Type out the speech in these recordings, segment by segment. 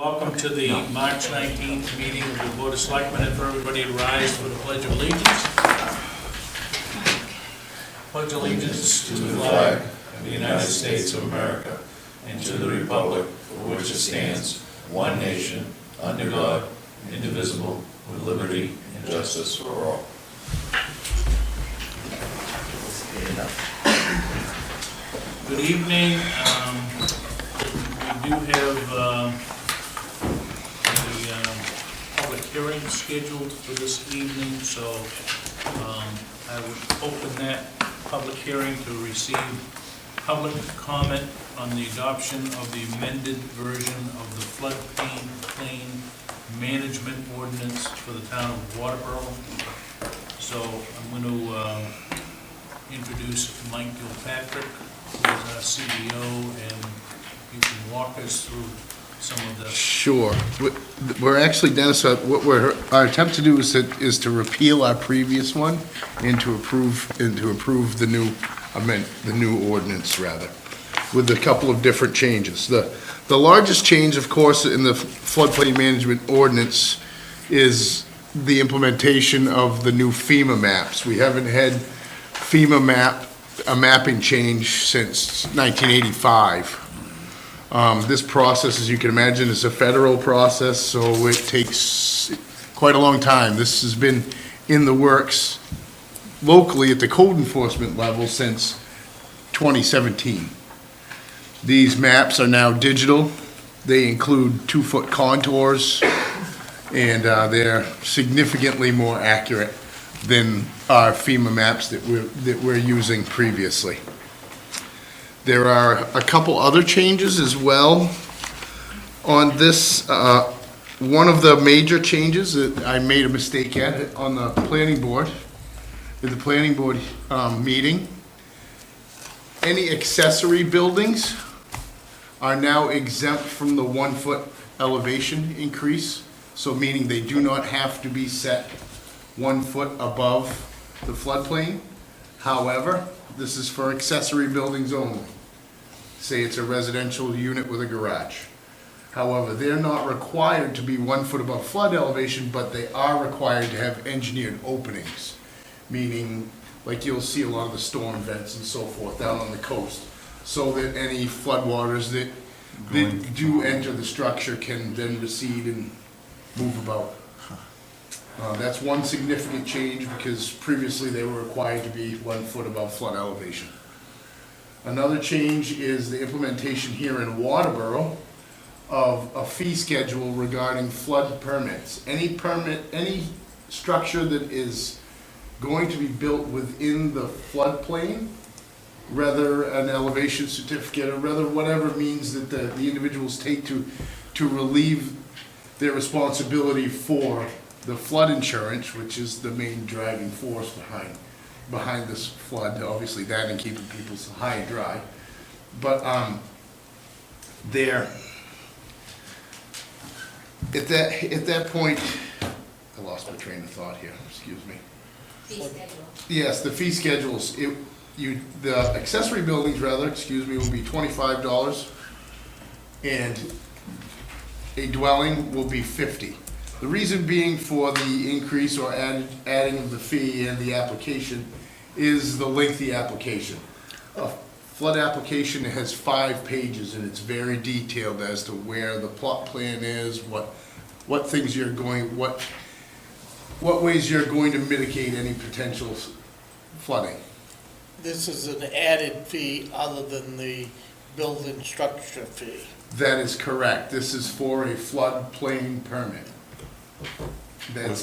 Welcome to the March 19th meeting of the Board of Selectmen, and for everybody to rise for the Pledge of Allegiance. Pledge allegiance to the flag of the United States of America and to the republic for which it stands, one nation, under God, indivisible, with liberty and justice for all. Good evening. We do have a public hearing scheduled for this evening, so I would open that public hearing to receive public comment on the adoption of the amended version of the floodplain management ordinance for the town of Waterboro. So I'm going to introduce Mike Gilpatrick, who is our CEO, and you can walk us through some of the... Sure. We're actually, Dennis, our attempt to do is to repeal our previous one and to approve the new ordinance, rather, with a couple of different changes. The largest change, of course, in the floodplain management ordinance is the implementation of the new FEMA maps. We haven't had a mapping change since 1985. This process, as you can imagine, is a federal process, so it takes quite a long time. This has been in the works locally at the code enforcement level since 2017. These maps are now digital. They include 2-foot contours, and they're significantly more accurate than our FEMA maps that we're using previously. There are a couple other changes as well on this. One of the major changes that I made a mistake at on the planning board, meeting, any accessory buildings are now exempt from the 1-foot elevation increase. So meaning they do not have to be set 1 foot above the floodplain. However, this is for accessory buildings only. Say it's a residential unit with a garage. However, they're not required to be 1 foot above flood elevation, but they are required to have engineered openings. Meaning, like you'll see a lot of the storm vents and so forth down on the coast, so that any floodwaters that do enter the structure can then recede and move about. That's one significant change, because previously they were required to be 1 foot above flood elevation. Another change is the implementation here in Waterboro of a fee schedule regarding flood permits. Any structure that is going to be built within the floodplain, whether an elevation certificate or whether whatever means that the individuals take to relieve their responsibility for the flood insurance, which is the main driving force behind this flood, obviously that and keeping people high and dry. But there, at that point, I lost my train of thought here, excuse me. Fee schedule. Yes, the fee schedules, the accessory buildings, rather, excuse me, will be $25, and a dwelling will be $50. The reason being for the increase or adding of the fee and the application is the lengthy application. A flood application has 5 pages, and it's very detailed as to where the plot plan is, what things you're going, what ways you're going to mitigate any potential flooding. This is an added fee other than the building structure fee. That is correct. This is for a floodplain permit. That's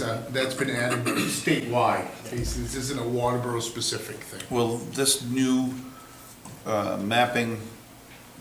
been added statewide. This isn't a Waterboro specific thing. Will this new mapping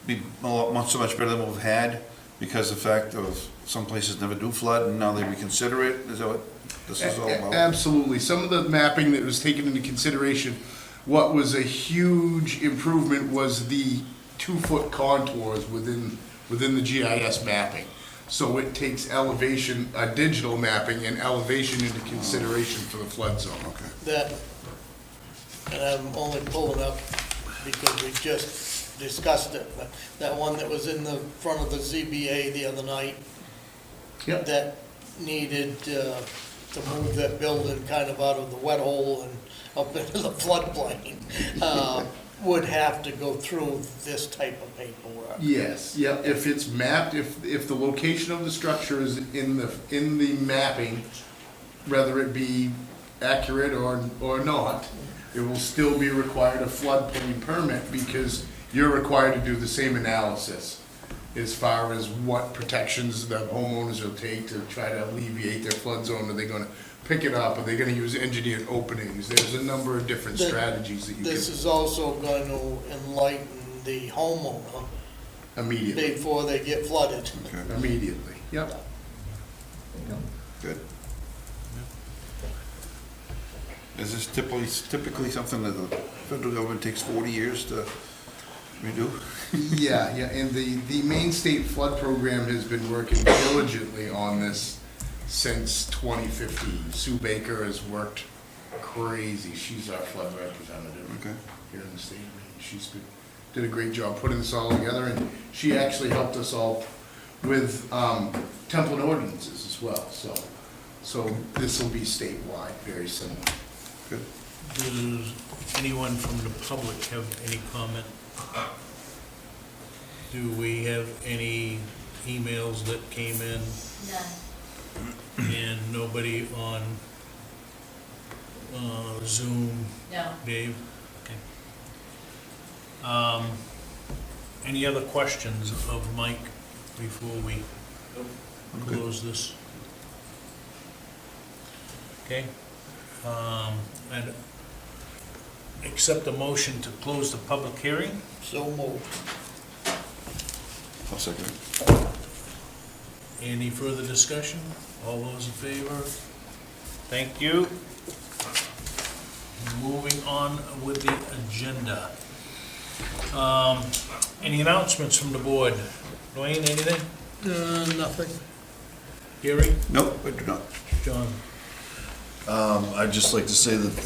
be so much better than what we've had because of the fact of some places never do flood and now they reconsider it? Is that what this is all about? Absolutely. Some of the mapping that was taken into consideration, what was a huge improvement was the 2-foot contours within the GIS mapping. So it takes elevation, digital mapping and elevation into consideration for the flood zone. That, and I'm only pulling up because we just discussed it, but that one that was in the front of the ZBA the other night, Yep. that needed to move that building kind of out of the wet hole and up into the floodplain, would have to go through this type of paperwork. Yes, yep, if it's mapped, if the location of the structure is in the mapping, whether it be accurate or not, it will still be required a floodplain permit because you're required to do the same analysis as far as what protections the homeowners will take to try to alleviate their flood zone. Are they gonna pick it up? Are they gonna use engineered openings? There's a number of different strategies that you This can is also going to enlighten the homeowner immediately, before they get flooded. Okay, immediately, yep. good. Is this typically something that the federal government takes 40 years to redo? Yeah, and the Maine State Flood Program has been working diligently on this since 2015. Sue Baker has worked crazy. She's our flood representative Okay. here in the state of Maine. She's did a great job putting this all together, and she actually helped us all with template ordinances as well. So this will be statewide, very similar. Good. Does anyone from the public have any comment? Do we have any emails that came in? None, And nobody on Zoom, no. Dave? Okay. Any other questions of Mike before we close this? Okay. And accept a motion to close the public hearing. So moved. I'll second it. Any further discussion? All those in favor? Thank you. Moving on with the agenda. Any announcements from the board? Dwayne, anything? Nothing. Gary? Nope, I do not. John? I'd just like to say that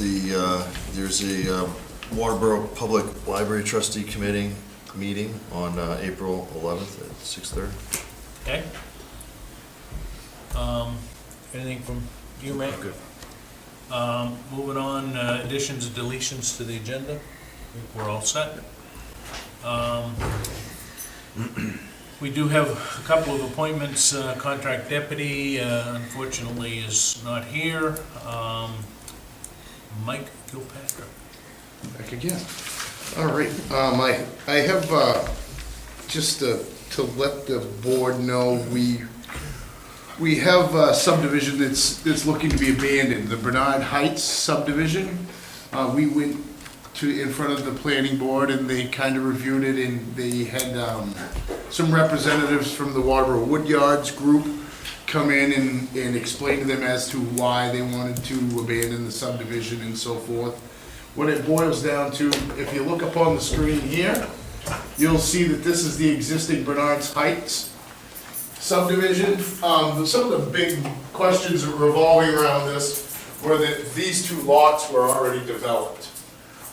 there's a Waterboro Public Library Trustee Committee meeting on April 11th at 6:30. Okay. Anything from you, Matt? Good. Moving on, additions and deletions to the agenda. I think we're all set. We do have a couple of appointments. Contract deputy, unfortunately, is not here. Mike Gilpatrick. Back again. All right, I have, just to let the board know, we have a subdivision that's looking to be abandoned, the Bernard Heights subdivision. We went in front of the planning board and they kind of reviewed it, and they had, some representatives from the Waterboro Woodyards group come in and explain to them as to why they wanted to abandon the subdivision and so forth. What it boils down to, if you look up on the screen here, you'll see that this is the existing Bernard's Heights subdivision. Some of the big questions revolving around this were that these two lots were already developed.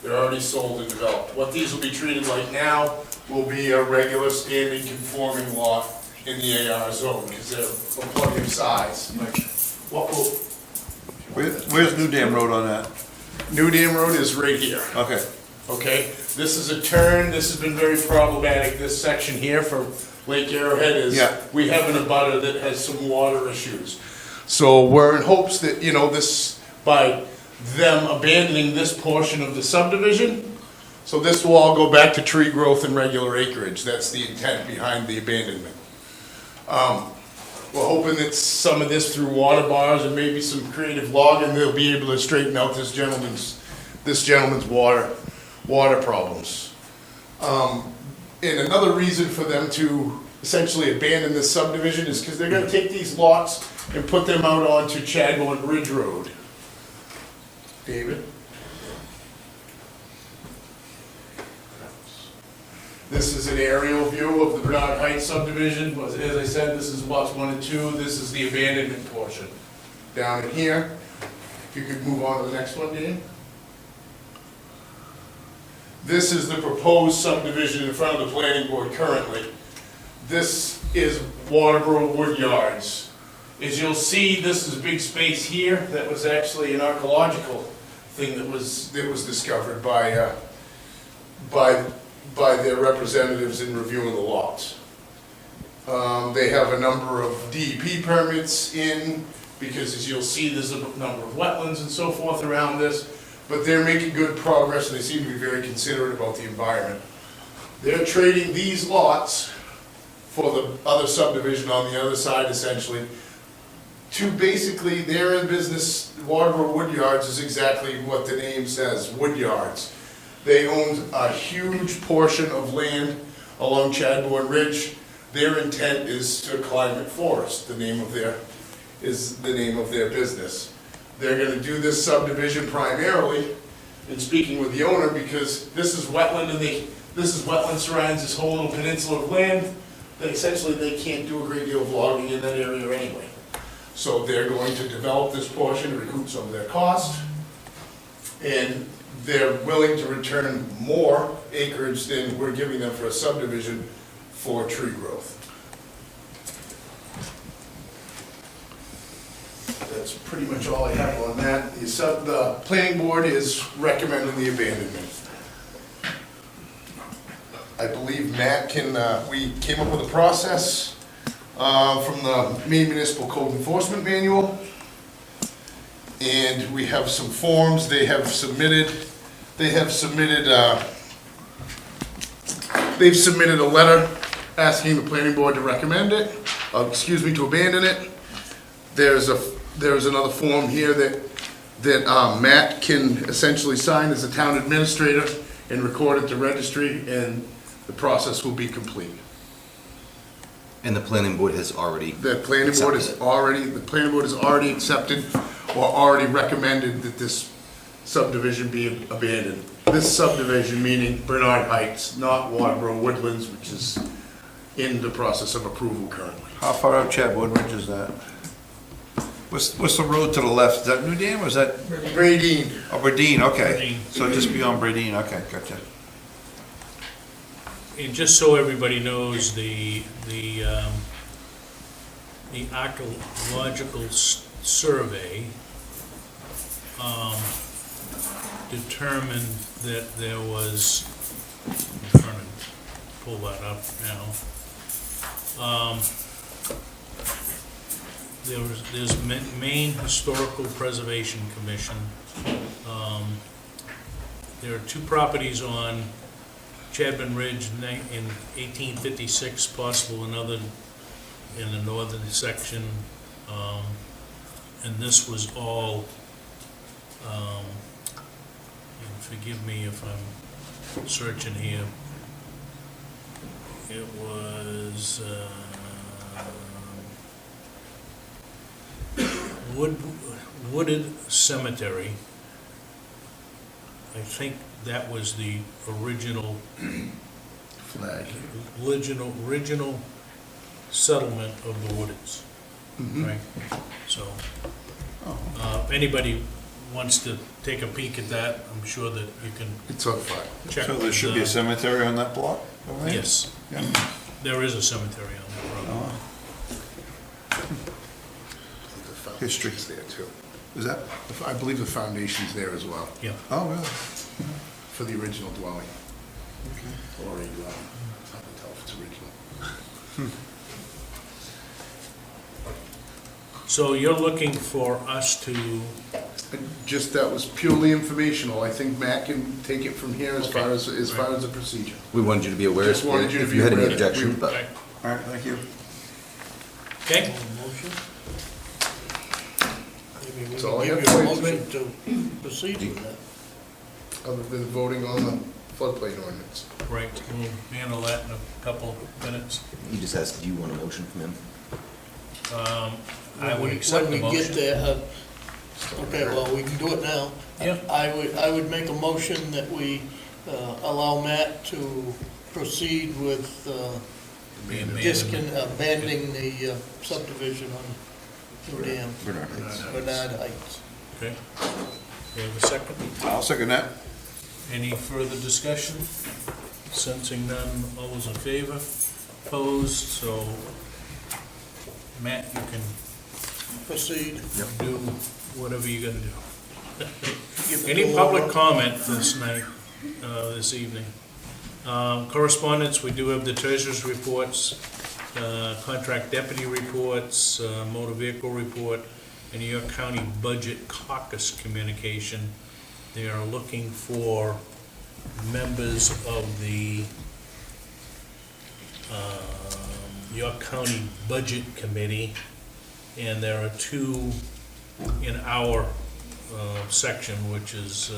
They're already sold and developed. What these will be treated like now will be a regular standing conforming lot in the AR zone, because they're a plug in size. What will, Where's New Dam Road on that? New Dam Road is right here. Okay. Okay, this is a turn, this has been very problematic, this section here for Lake Arrowhead is, Yeah. we have an abutter that has some water issues. So we're in hopes that, this, by them abandoning this portion of the subdivision, so this will all go back to tree growth and regular acreage, that's the intent behind the abandonment. We're hoping that some of this through water bars and maybe some creative logging, they'll be able to straighten out this gentleman's water problems. And another reason for them to essentially abandon this subdivision is because they're gonna take these lots and put them out onto Chadwell Ridge Road. David? This is an aerial view of the Bernard Heights subdivision. As I said, this is lots 1 and 2. This is the abandonment portion. Down in here, if you could move on to the next one, Dan. This is the proposed subdivision in front of the planning board currently. This is Waterboro Woodyards. As you'll see, this is a big space here that was actually an archaeological thing that was discovered by their representatives in reviewing the lots. They have a number of DEP permits in, because as you'll see, there's a number of wetlands and so forth around this, but they're making good progress and they seem to be very considerate about the environment. They're trading these lots for the other subdivision on the other side essentially, to basically, they're in business, Waterboro Wood Yards is exactly what the name says, wood yards. They own a huge portion of land along Chadbourne Ridge. Their intent is to climate forest, the name of their business. They're gonna do this subdivision primarily, in speaking with the owner, because this is wetland and this is wetland surrounds this whole little peninsula of land. That essentially they can't do a great deal of logging in that area anyway. So they're going to develop this portion to recoup some of their cost. And they're willing to return more acreage than we're giving them for a subdivision for tree growth. That's pretty much all I have on that. The planning board is recommending the abandonment. I believe Matt we came up with a process from the Maine Municipal Code Enforcement Manual. And we have some forms they have submitted. They've submitted a letter asking the planning board to recommend it, to abandon it. There's another form here that Matt can essentially sign as a town administrator and record at the registry, and the process will be complete. And the planning board has already The planning board has already accepted or already recommended that this subdivision be abandoned. This subdivision meaning Bernard Heights, not Waterboro Woodlands, which is in the process of approval currently. How far out Chadbourne Ridge is that? What's the road to the left? Is that New Dam or is that? Bradeen. Oh, Bradeen, okay. Bradeen. So just beyond Bradeen, okay, gotcha. And just so everybody knows, the archaeological survey determined that there was, I'm trying to pull that up now. There's Maine Historical Preservation Commission. There are two properties on Chadbourne Ridge in 1856, possible another in the northern section. And this was all, and forgive me if I'm searching here, it was Wooded Cemetery. I think that was the original Flag. original settlement of the Woodeds, right? So, if anybody wants to take a peek at that, I'm sure that you can It's on file. check. So there with, should be a cemetery on that block? right? Yes, Yeah. there is a cemetery on that road. History. It's there too. Is that? I believe the foundation's there as well, Yeah, Oh, really? for the original dwelling. Or a dwelling. It's hard to tell if it's original. so you're looking for us to, Just, that was purely informational. I think Matt can take it from here as Okay. far as the procedure. We wanted you to be aware Just wanted you to if be you had any aware that objection, but right, All right, thank you. okay? Motion? Maybe we That's all I can have give you a for you. motion to proceed with that. Other than voting on the floodplain ordinance. Right, we'll handle that in a couple minutes. he just asked, do you want a motion from him? I would accept the When we get motion. there, okay, well, we can do it now. Yeah. I would make a motion that we allow Matt to proceed with abandoning the subdivision on New Dam, Bernard Heights. Okay. We have a second? I'll second that. Any further discussion? Sensing none, all those in favor? Opposed, so Matt, you can Proceed. do whatever you gotta do. Give it Any to public Laura. comment this night, this evening? Correspondence, we do have the treasurer's reports, contract deputy reports, motor vehicle report, and New York County Budget Caucus communication. They are looking for members of the York County Budget Committee, and there are two in our section, which is,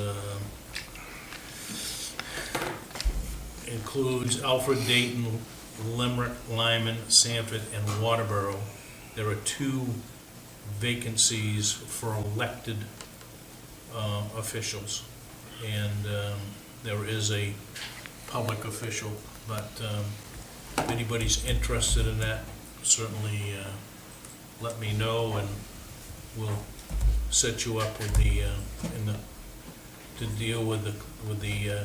includes Alfred, Dayton, Limerick, Lyman, Sanford, and Waterboro. There are two vacancies for elected officials, and there is a public official, but if anybody's interested in that, certainly let me know, and we'll set you up with the, to deal with the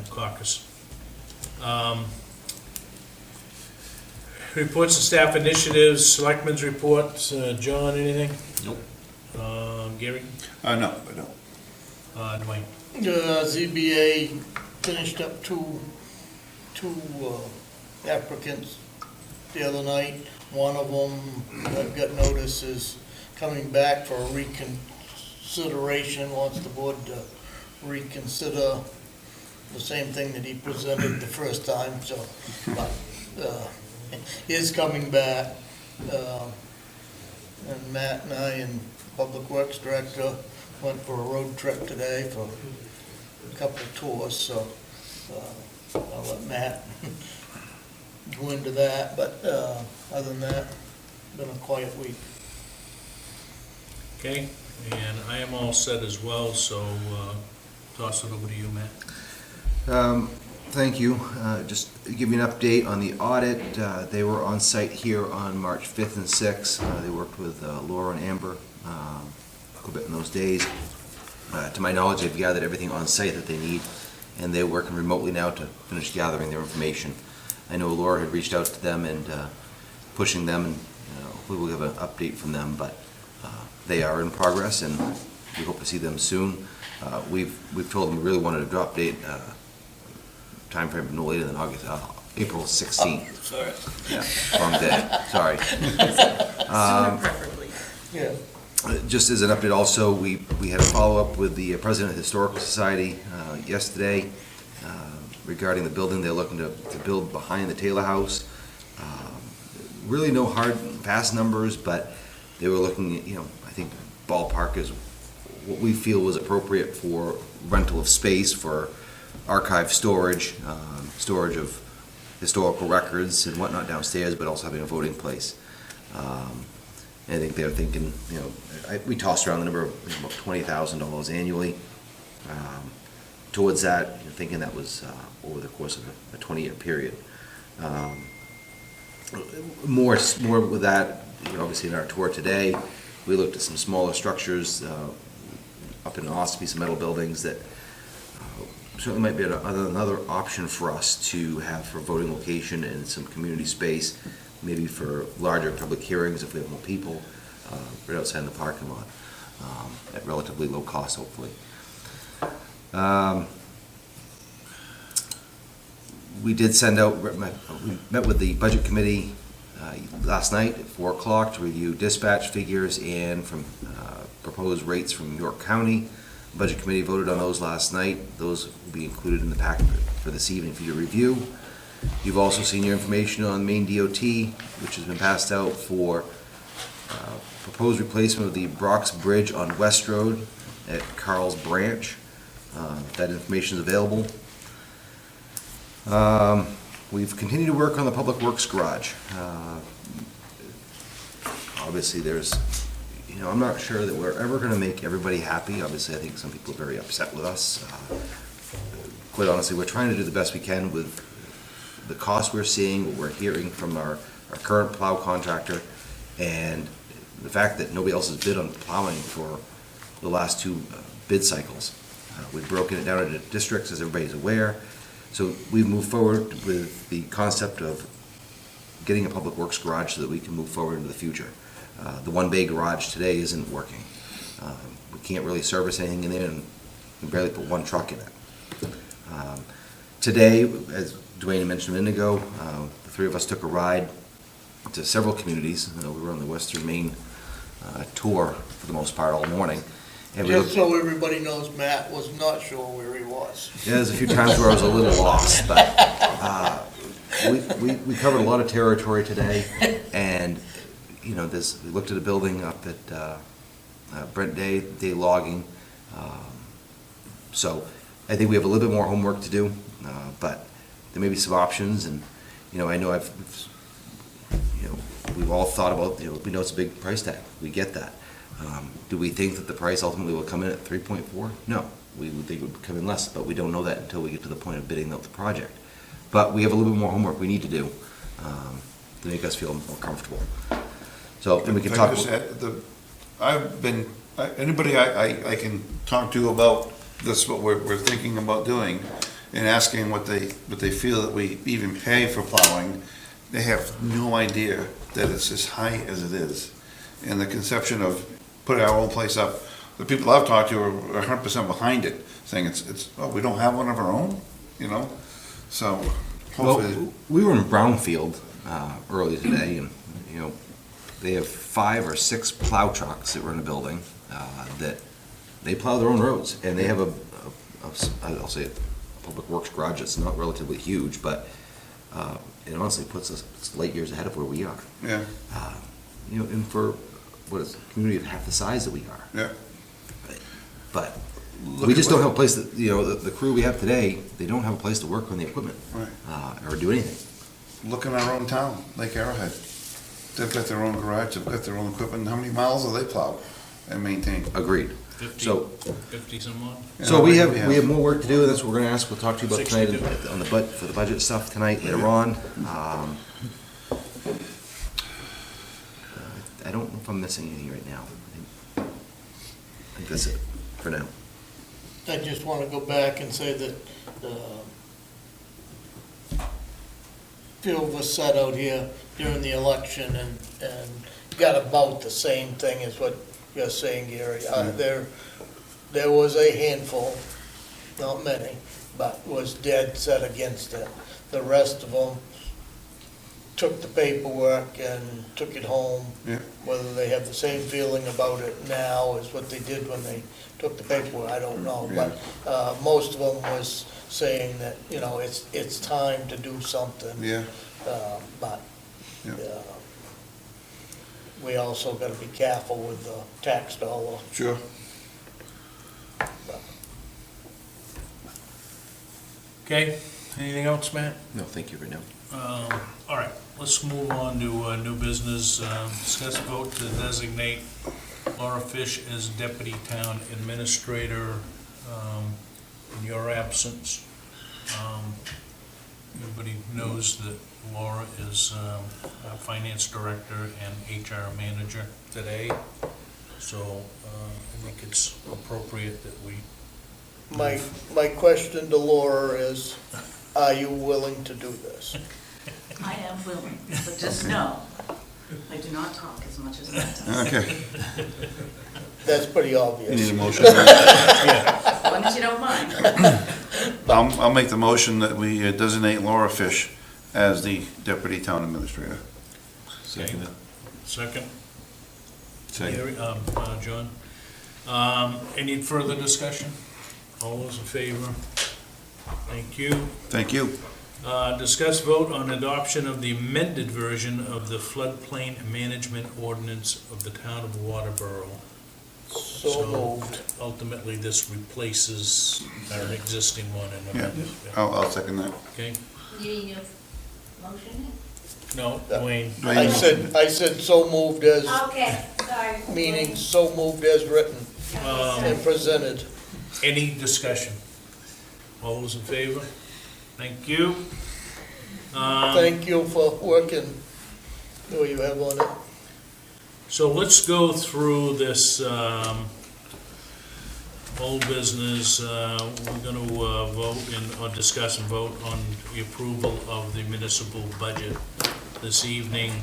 caucus. Reports of staff initiatives, selectmen's reports. John, anything? Nope. Gary? No, I don't. Dwayne? ZBA finished up two applicants the other night. One of them, I've got notice, is coming back for a reconsideration, wants the board to reconsider the same thing that he presented the first time, so, but, is coming back. And Matt and I and Public Works Director went for a road trip today for a couple of tours, so I'll let Matt go into that, but other than that, been a quiet week. Okay, and I am all set as well, so toss it over to you, Matt. Thank you. Just to give you an update on the audit. They were on site here on March 5th and 6th. They worked with Laura and Amber a bit in those days. To my knowledge, they've gathered everything on site that they need, and they're working remotely now to finish gathering their information. I know Laura had reached out to them and pushing them, and we will have an update from them, but they are in progress, and we hope to see them soon. We've told them we really wanted a drop date time frame no later than April 16th. Sorry. Yeah, wrong day, sorry. Sooner preferably. Yeah. Just as an update also, we had a follow-up with the president of the Historical Society yesterday regarding the building they're looking to build behind the Taylor House. Really no hard and fast numbers, but they were looking at, I think ballpark is what we feel was appropriate for rental of space for archive storage, storage of historical records and whatnot downstairs, but also having a voting place. I think they're thinking, we tossed around the number of about $20,000 annually towards that, thinking that was over the course of a 20-year period. More with that, obviously in our tour today, we looked at some smaller structures up in Ospey, some metal buildings that certainly might be another option for us to have for voting location and some community space, maybe for larger public hearings if we have more people, right outside in the parking lot, at relatively low cost, hopefully. We did send out, we met with the Budget Committee last night at 4 o'clock to review dispatch figures and from proposed rates from York County. The Budget Committee voted on those last night. Those will be included in the packet for this evening for your review. You've also seen your information on Maine DOT, which has been passed out for proposed replacement of the Brock's Bridge on West Road at Carl's Branch. That information is available. We've continued to work on the Public Works Garage. Obviously, there's, I'm not sure that we're ever going to make everybody happy. Obviously, I think some people are very upset with us. Quite honestly, we're trying to do the best we can with the cost we're seeing, what we're hearing from our current plow contractor, and the fact that nobody else has bid on plowing for the last two bid cycles. We've broken it down into districts, as everybody's aware. So we've moved forward with the concept of getting a public works garage so that we can move forward into the future. The one-bay garage today isn't working. We can't really service anything in there, and we barely put one truck in it. Today, as Dwayne mentioned a minute ago, the three of us took a ride to several communities. We were on the Western Maine tour for the most part all morning. And we Just looked, so everybody knows, Matt was not sure where he was. yeah, there's a few times where I was a little lost, but we covered a lot of territory today. And, you know, we looked at a building up at Brent Day Logging. So I think we have a little bit more homework to do, but there may be some options. And, you know, I know we've all thought about, we know it's a big price tag. We get that. Do we think that the price ultimately will come in at 3.4? No, we would think it would come in less, but we don't know that until we get to the point of bidding out the project. But we have a little bit more homework we need to do to make us feel more comfortable. So, and we can If I talk. just add, anybody I can talk to about this, what we're thinking about doing, and asking what they feel that we even pay for plowing, they have no idea that it's as high as it is. And the conception of putting our own place up, the people I've talked to are 100% behind it, saying we don't have one of our own, So hopefully. Well, we were in Brownfield early today, and, they have 5 or 6 plow trucks that were in the building that they plow their own roads, and they have I'll say a public works garage that's not relatively huge, but it honestly puts us light years ahead of where we are. Yeah, And for what is a community of half the size that we are. yeah. But we just don't have a place that, the crew we have today, they don't have a place to work on the equipment Right. or do anything. Look in our own town, Lake Arrowhead. They've got their own garage, they've got their own equipment. How many miles do they plow and maintain? Agreed. 50, So- 50 some odd? So we have more work to do, and that's what we're gonna ask, we'll talk to you about tonight 62. on for the budget stuff tonight, later on. I don't know if I'm missing anything right now. I think that's it for now. I just want to go back and say that Phil was set out here during the election and got about the same thing as what you're saying, Gary. There was a handful, not many, but was dead set against it. The rest of them took the paperwork and took it home. Yeah. Whether they have the same feeling about it now as what they did when they took the paperwork, I don't know. But most of them was saying that, it's time to do something. Yeah, But Yeah. we also got to be careful with the tax dollar. sure. Okay, anything else, Matt? No, thank you right now. All right, let's move on to new business. Discuss vote to designate Laura Fish as deputy town administrator in your absence. Everybody knows that Laura is a finance director and HR manager today, so I think it's appropriate that we. My question to Laura is, are you willing to do this? I am willing, but just know, I do not talk as much as Matt does. Okay. That's pretty You need obvious. a motion? As long as you don't mind. I'll make the motion that we designate Laura Fish as the deputy town administrator. Second. Second? Second. Gary, John? Any further discussion? All those in favor? Thank you. Thank you. Discuss vote on adoption of the amended version of the floodplain management ordinance of the town of Waterboro. So moved. Ultimately, this replaces our existing one in Yeah, amended. I'll second that. Okay? You need a motion? No, Wayne? I said so moved as, Okay, sorry. meaning so moved as written and presented. Any discussion? All those in favor? Thank you. Thank you for working, who you have on it. So let's go through this old business. We're going to vote or discuss and vote on the approval of the municipal budget this evening.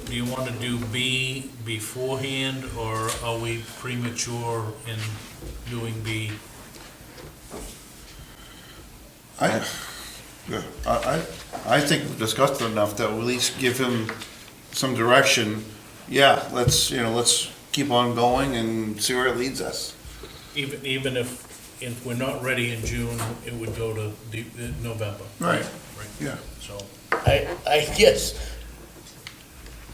do you want to do B beforehand, or are we premature in doing B? I think we've discussed it enough that we'll at least give him some direction. Yeah, let's keep on going and see where it leads us. Even if we're not ready in June, it would go to November. Right. Right. Yeah. So, I guess,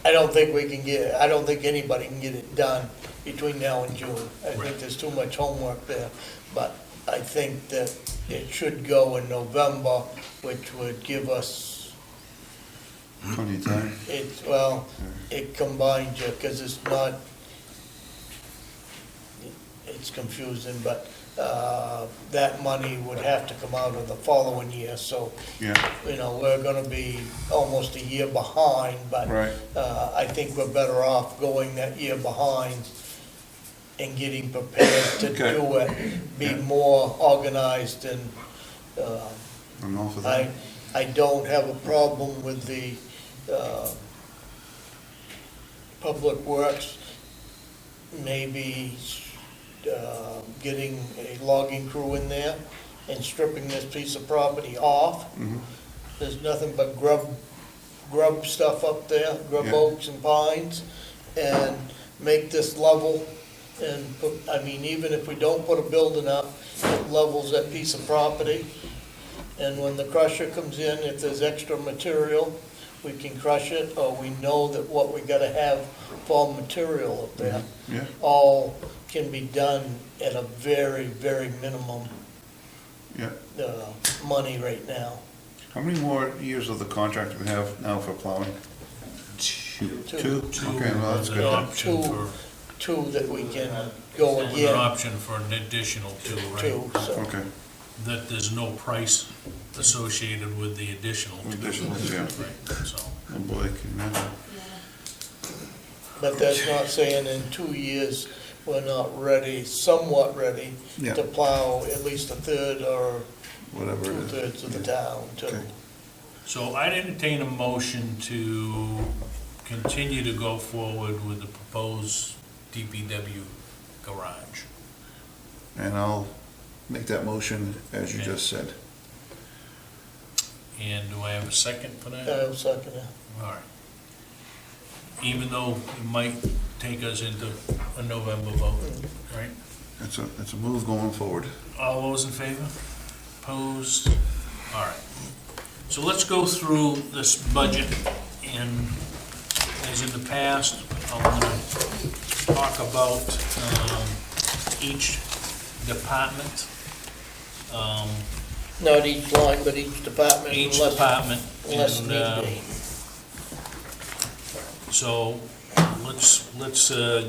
I don't think anybody can get it done between now and June. I Right. think there's too much homework there, but I think that it should go in November, which would give us, Plenty of time. it combines you, because it's not, it's confusing, but, that money would have to come out of the following year, so, Yeah, we're gonna be almost a year behind, but, right. I think we're better off going that year behind and getting prepared to Okay. do it, be Yeah. more organized, and, I'm all for that. I don't have a problem with the, Public Works, maybe, getting a logging crew in there and stripping this piece of property off. Mhm. There's nothing but grub stuff up there, grub Yeah. oaks and pines, and make this level. And put, even if we don't put a building up, it levels that piece of property. And when the crusher comes in, if there's extra material, we can crush it, or we know that what we gotta have for material up there, Yeah, all can be done at a very, very minimum, yeah. money right now. How many more years of the contract do we have now for plowing? Two. Two? Okay, well, that's with an good. option Two. for, Two that we can go with an again, option for an additional two, right? two, so. Okay, That there's no price associated with the additional two. additionals, yeah. Right, so, Oh, boy, can you imagine? But that's not saying in 2 years, we're not ready, somewhat ready, Yeah. to plow at least a third or Whatever it is. two-thirds of the town, too. Okay. so I'd entertain a motion to continue to go forward with the proposed DPW garage. And I'll make that motion as you Okay. just said. And do I have a second for that? I'll second it. All right. Even though it might take us into a November vote, right? It's a move going forward. All those in favor? Opposed? All right. So let's go through this budget, and as in the past, I'm gonna talk about each department. Not each line, but each department. Each unless- department, Unless and, need be. so let's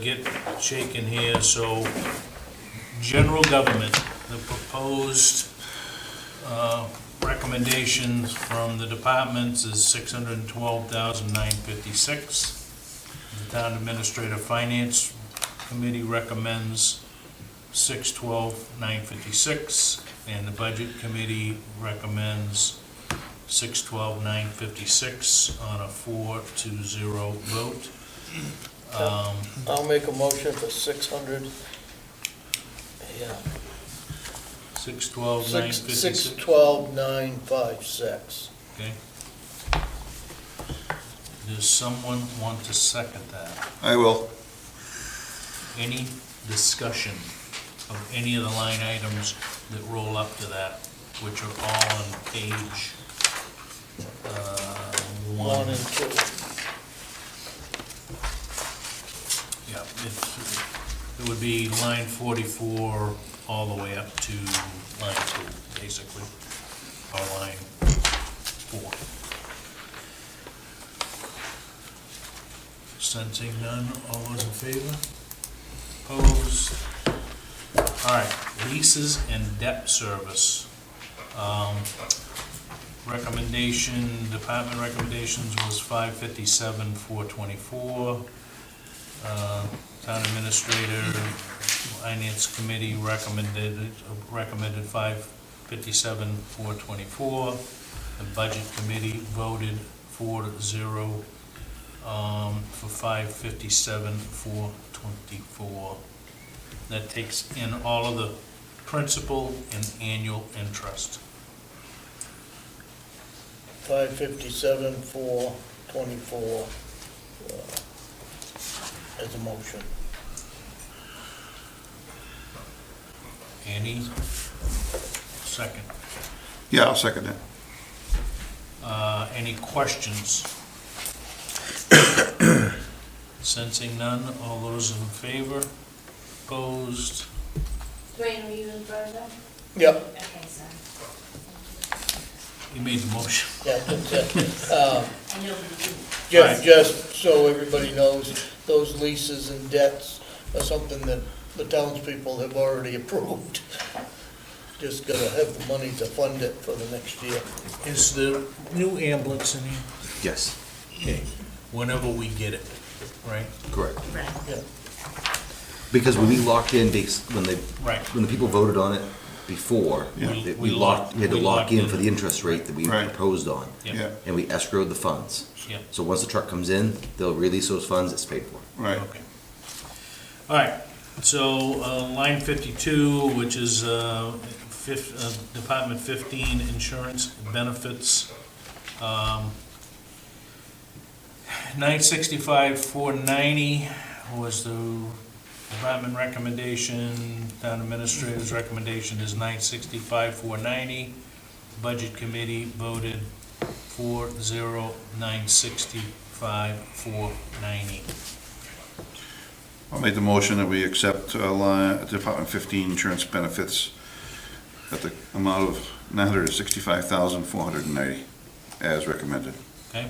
get shaken here. So, general government, the proposed recommendations from the departments is $612,956. The town administrator finance committee recommends $612,956, and the budget committee recommends $612,956 on a 4-0 vote. I'll make a motion for 600, yeah, 612,956. 612,956. Okay. Does someone want to second that? I will. Any discussion of any of the line items that roll up to that, which are all on page 1 and 2. Yeah, it would be line 44 all the way up to line 2, basically, or line 4. Sensing none, all those in favor? Opposed? All right, leases and debt service. Department recommendations was 557, 424. Town administrator, finance committee recommended 557, 424. The budget committee voted 4-0 for $557,424. That takes in all of the principal and annual interest. 557,424 as a motion. Any second? Yeah, I'll second that. Any questions? Sensing none, all those in favor? Opposed? Dwayne, were you in further? Yep, Okay, sorry. You made the motion. yeah, that's it. I know you didn't. Just so everybody knows, those leases and debts are something that the townspeople have already approved. Just gotta have the money to fund it for the next year. Is the new ambulance in here? Yes, Okay. Whenever we get it, right? correct. Right. Yeah. Because when we locked in, when Right. the people voted on it before, Yeah. we We locked- had to we lock locked in in. for the interest rate that we Right. proposed on. Yeah, And we escrowed the funds. Yep. So once the truck comes in, they'll release those funds, it's paid for. right. Okay. All right, so line 52, which is Department 15, insurance benefits, 965,490 was the department recommendation. Town administrator's recommendation is 965,490. Budget committee voted 40965,490. I'll make the motion that we accept Department 15 insurance benefits at the amount of $965,490 as recommended. Okay?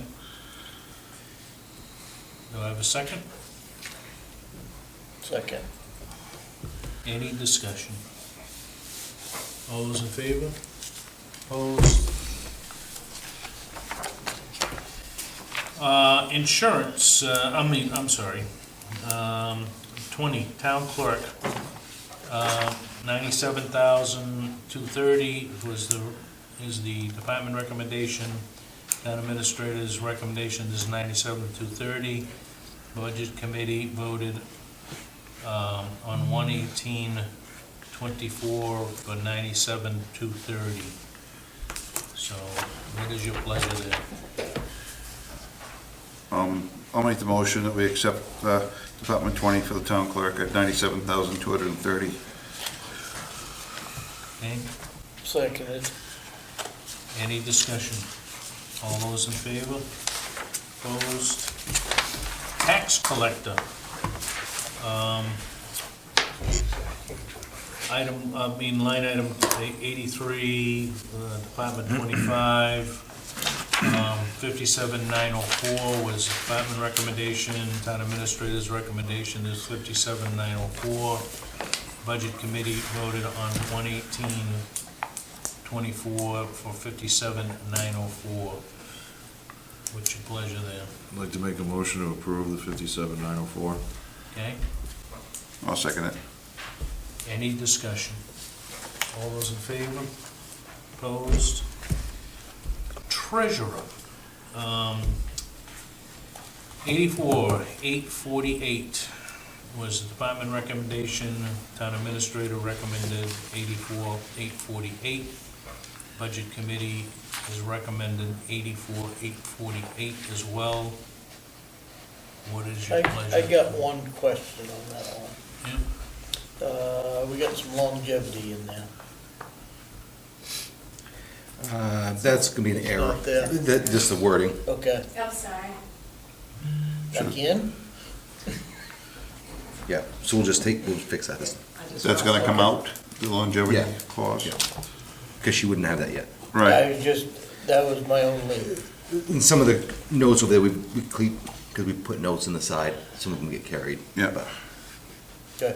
Do I have a second? Second. Any discussion? All those in favor? Opposed? Insurance, I'm sorry. 20, town clerk, 97,230 is the department recommendation. Town administrator's recommendation is 97,230. Budget committee voted on 118,24 for 97,230. So what is your pleasure there? I'll make the motion that we accept Department 20 for the town clerk at $97,230. Okay, Seconded. any discussion? All those in favor? Opposed? Tax collector. Line item 83, Department 25, 57,904 was department recommendation. Town administrator's recommendation is 57,904. Budget committee voted on 118,24 for 57,904. What's your pleasure there? I'd like to make a motion to approve the 57,904. Okay, I'll second it. any discussion? All those in favor? Opposed? Treasurer, 84,848 was the department recommendation. Town administrator recommended 84,848. Budget committee has recommended 84,848 as well. What is your pleasure? I got one question on that one. Yeah. We got some longevity in there. That's gonna be an error. Not there. Just the wording. Okay, I'm sorry. again? Yeah, so we'll fix that, That's gonna come out, the longevity Yeah. clause? Yeah. Because she wouldn't have that yet. Right, I was just, that was my only, And some of the notes over there, we keep, because we put notes in the side, some of them get carried. yeah. But okay.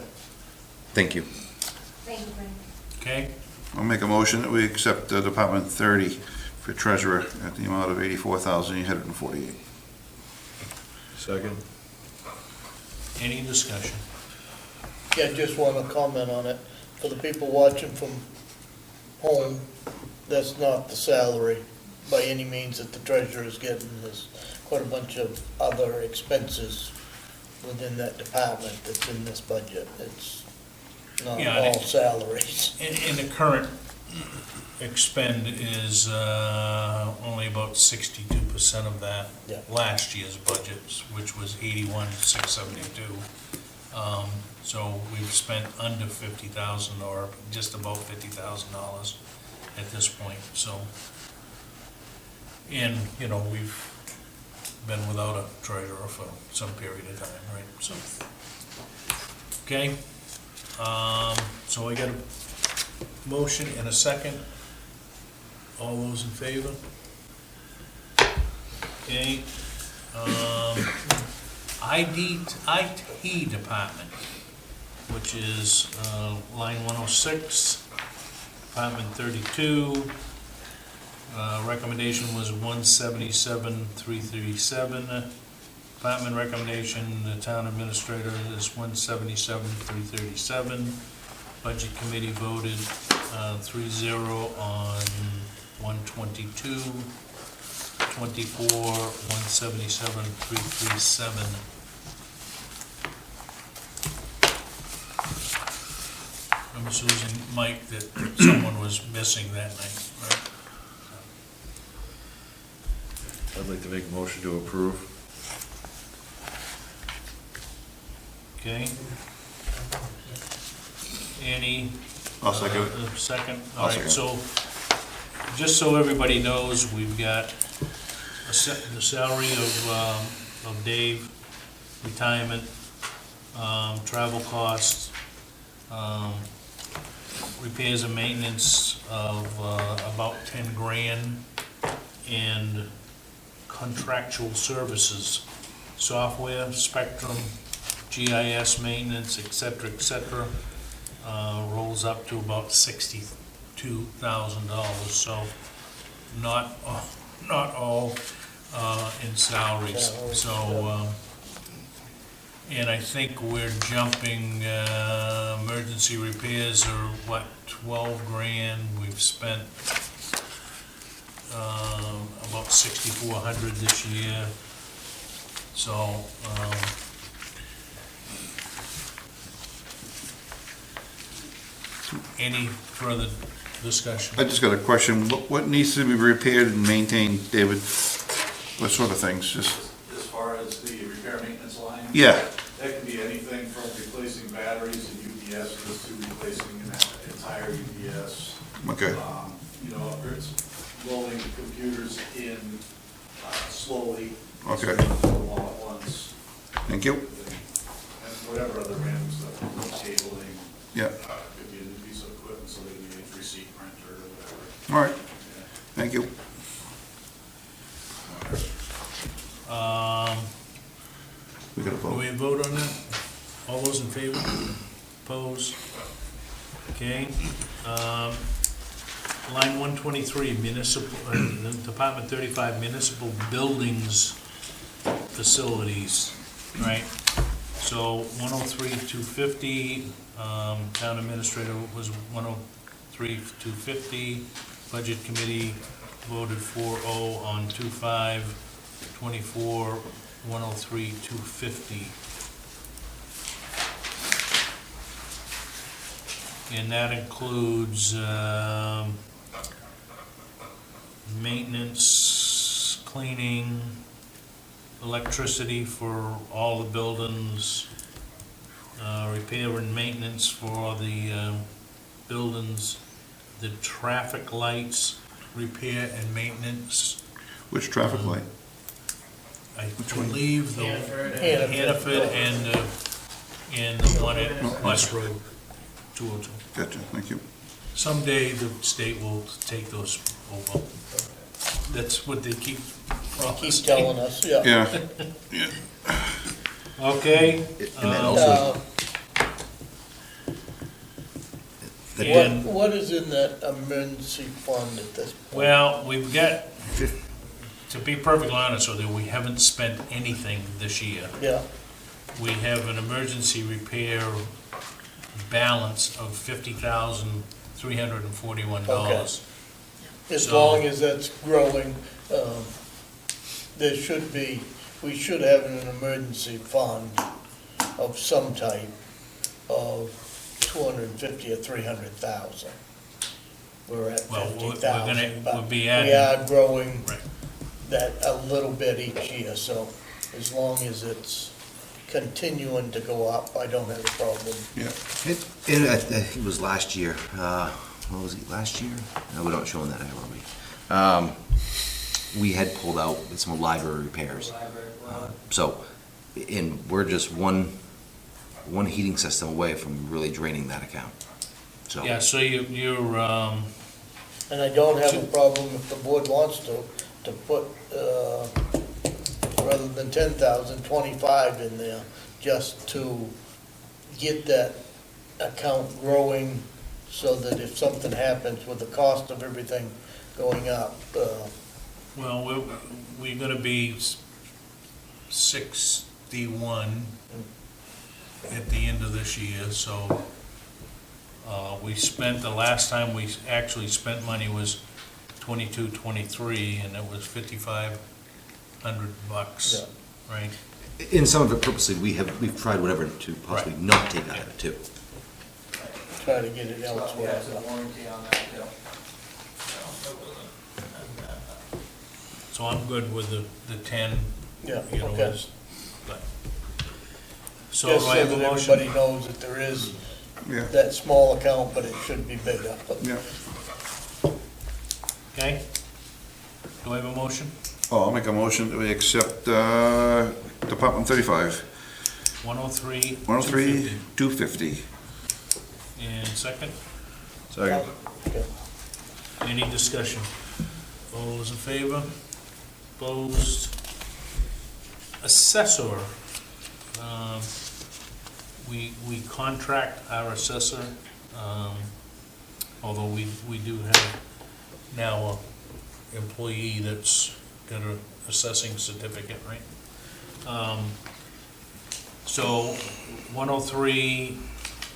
thank you. Thank you, Brent. Okay, I'll make a motion that we accept Department 30 for treasurer at the amount of $84,848. Second. any discussion? Yeah, just want to comment on it. For the people watching from home, that's not the salary. by any means that the treasurer is getting. There's quite a bunch of other expenses within that department that's in this budget. It's not Yeah, all salaries. And the current expend is only about 62% of that. Yeah. Last year's budget, which was 81,672. So we've spent under 50,000 or just about $50,000 at this point, so. And, you know, we've been without a treasurer for some period of time, right, so. Okay, so I got a motion and a second. All those in favor? Okay, IT department, which is line 106, Department 32. Recommendation was 177,337. Department recommendation, the town administrator is 177,337. Budget committee voted 3-0 on 122, 24, 177,337. I'm assuming, Mike, that someone was missing that night, right? I'd like to make a motion to approve. Okay. Any? I'll second. Second? I'll All right, second. so, just so everybody knows, we've got the salary of Dave, retirement, travel costs, repairs and maintenance of about 10 grand, and contractual services, software, Spectrum, GIS maintenance, et cetera, rolls up to about $62,000, so not all in salaries. So, and I think we're jumping, emergency repairs are what, 12 grand, we've spent about 6,400 this year, so, any further discussion? I just got a question. What needs to be repaired and maintained, David? What sort of things? Just, As far as the repair maintenance line? yeah, That can be anything from replacing batteries and UPSs to replacing an entire UPS. okay. You know, if it's rolling computers in slowly. Okay. All at once. Thank you. And whatever other random stuff, cabling. Yeah, Could be a new piece of equipment, so they need a receipt printer or whatever. all right. Yeah. Thank you. We got a Do vote. we vote on that? All those in favor? Opposed? Okay. Line 123, municipal, Department 35, municipal buildings, facilities, right? So 103,250, town administrator was 103,250. Budget committee voted 4-0 on 25, 24, 103,250. And that includes maintenance, cleaning, electricity for all the buildings, repair and maintenance for the buildings, the traffic lights, repair and maintenance. Which traffic light? I Which one? believe the Hannaford. and the one at West Road, 202. Gotcha, thank you. Someday the state will take those over. That's what they keep Keep promising. telling us, yeah. Yeah, Okay. And then also, And, What is in that emergency fund at this point? well, we've got, to be perfectly honest with you, we haven't spent anything this year. Yeah, We have an emergency repair balance of $50,341. As So- long as that's growing, we should have an emergency fund of some type of 250 or 300,000. We're at Well, we're 50,000, gonna- but we'll be we adding- are growing Right. that a little bit each year, so as long as it's continuing to go up, I don't have a problem. Yeah. I think it was last year, what was it, last year? No, we're not showing that, are we? We had pulled out some library repairs. So, and we're just one heating system away from really draining that account. So, Yeah, so you're, And I don't have a problem if the board wants to put, rather than 10,000, 25 in there, just to get that account growing, so that if something happens with the cost of everything going up, well, we're gonna be 61 at the end of this year, so we spent, the last time we actually spent money was 22, 23, and it was $5,500, right? in some of it purposely, we've tried whatever to possibly Right. not take out of it too. try to get it elsewhere. So I'm good with the 10, Yeah, you know, okay. but. So Just do I so have a that motion? everybody knows that there is Yeah. that small account, but it should be bigger. Yeah. Okay? Do I have a motion? Oh, I'll make a motion that we accept, Department 35, 103, 103, 250. And second, Second. Okay. any discussion? All those in favor? Opposed? Assessor, we contract our assessor, although we do have now a employee that's got a assessing certificate, right? So 103,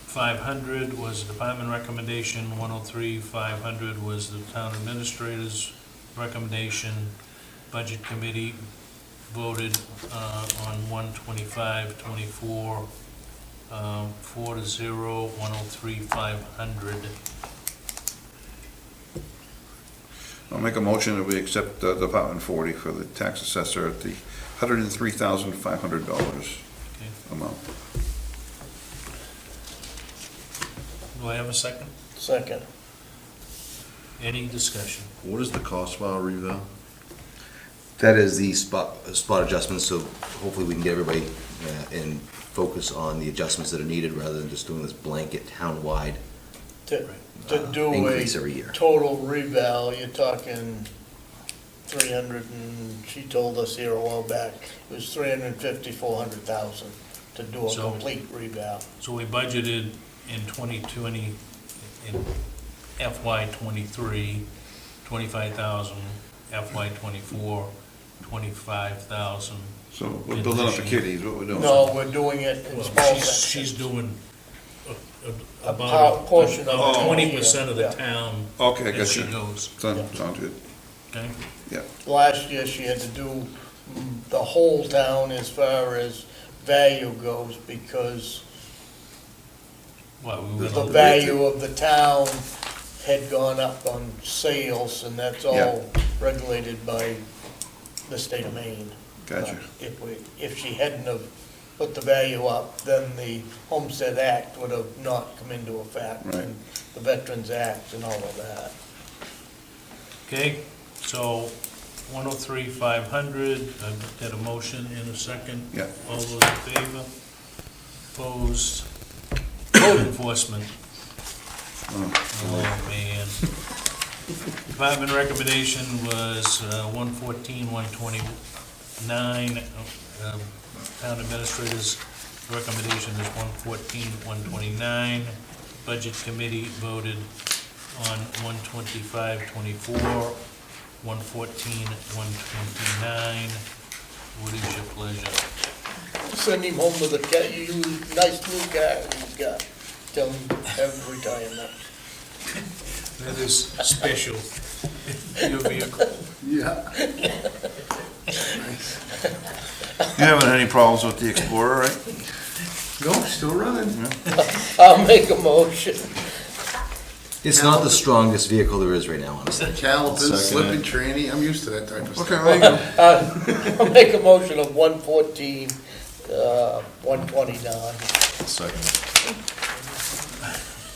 500 was the department recommendation, 103, 500 was the town administrator's recommendation. Budget committee voted on 125, 24, 4-0, 103, 500. I'll make a motion that we accept Department 40 for the tax assessor at the $103,500 amount. Do I have a second? Second. Any discussion? What is the cost file review? That is the spot adjustments, so hopefully we can get everybody and focus on the adjustments that are needed rather than just doing this blanket town-wide To do increase a every year. total reval, you're talking 300, and she told us here a while back, it was 350, 400,000 to do a So- complete reval. So we budgeted in 2020, in FY '23, 25,000, FY '24, 25,000. So we're building up a kitty, is what we're doing. No, we're doing it in Well, small she's sections. doing A about portion of it. 20% of the Yeah. town Okay, as she gotcha. goes, Sounds good. okay? Yeah. Last year, she had to do the whole town as far as value goes, because Well, we went the over- value of the town had gone up on sales, and that's Yeah. all regulated by the state of Maine. Gotcha. If she hadn't have put the value up, then the Homestead Act would have not come into effect. Right. And the Veterans Act and all of that. Okay, so 103, 500, I've got a motion in a second. Yeah. All those in favor? Opposed? Code enforcement. Oh, man. Department recommendation was 114, 129. Town administrator's recommendation is 114, 129. Budget committee voted on 125, 24, 114, 129. What is your pleasure? Send him home with a nice new car he's got. Tell him to have retirement. That is special. Your vehicle. Yeah. You haven't had any problems with the Explorer, right? No, still running. I'll make a motion. It's not the strongest vehicle there is right now, honestly. Calipers, slipping tranny, I'm used to that type of stuff. Okay, there you go. I'll make a motion of 114, 129. Second.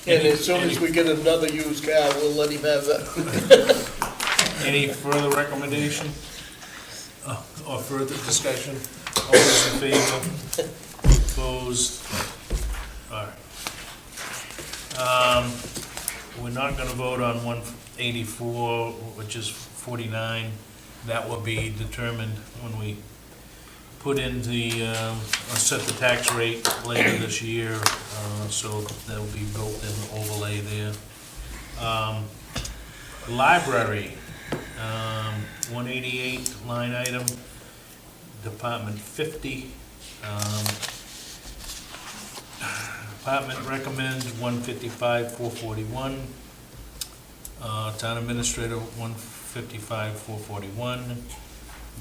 And as soon as we get another used car, we'll let him have it. Any further recommendation? Or further discussion? All those in favor? Opposed? All right. We're not gonna vote on 184, which is 49. That will be determined when we put in the, set the tax rate later this year, so that'll be built in overlay there. Library, 188 line item, Department 50. Department recommends 155, 441. Town administrator, 155, 441.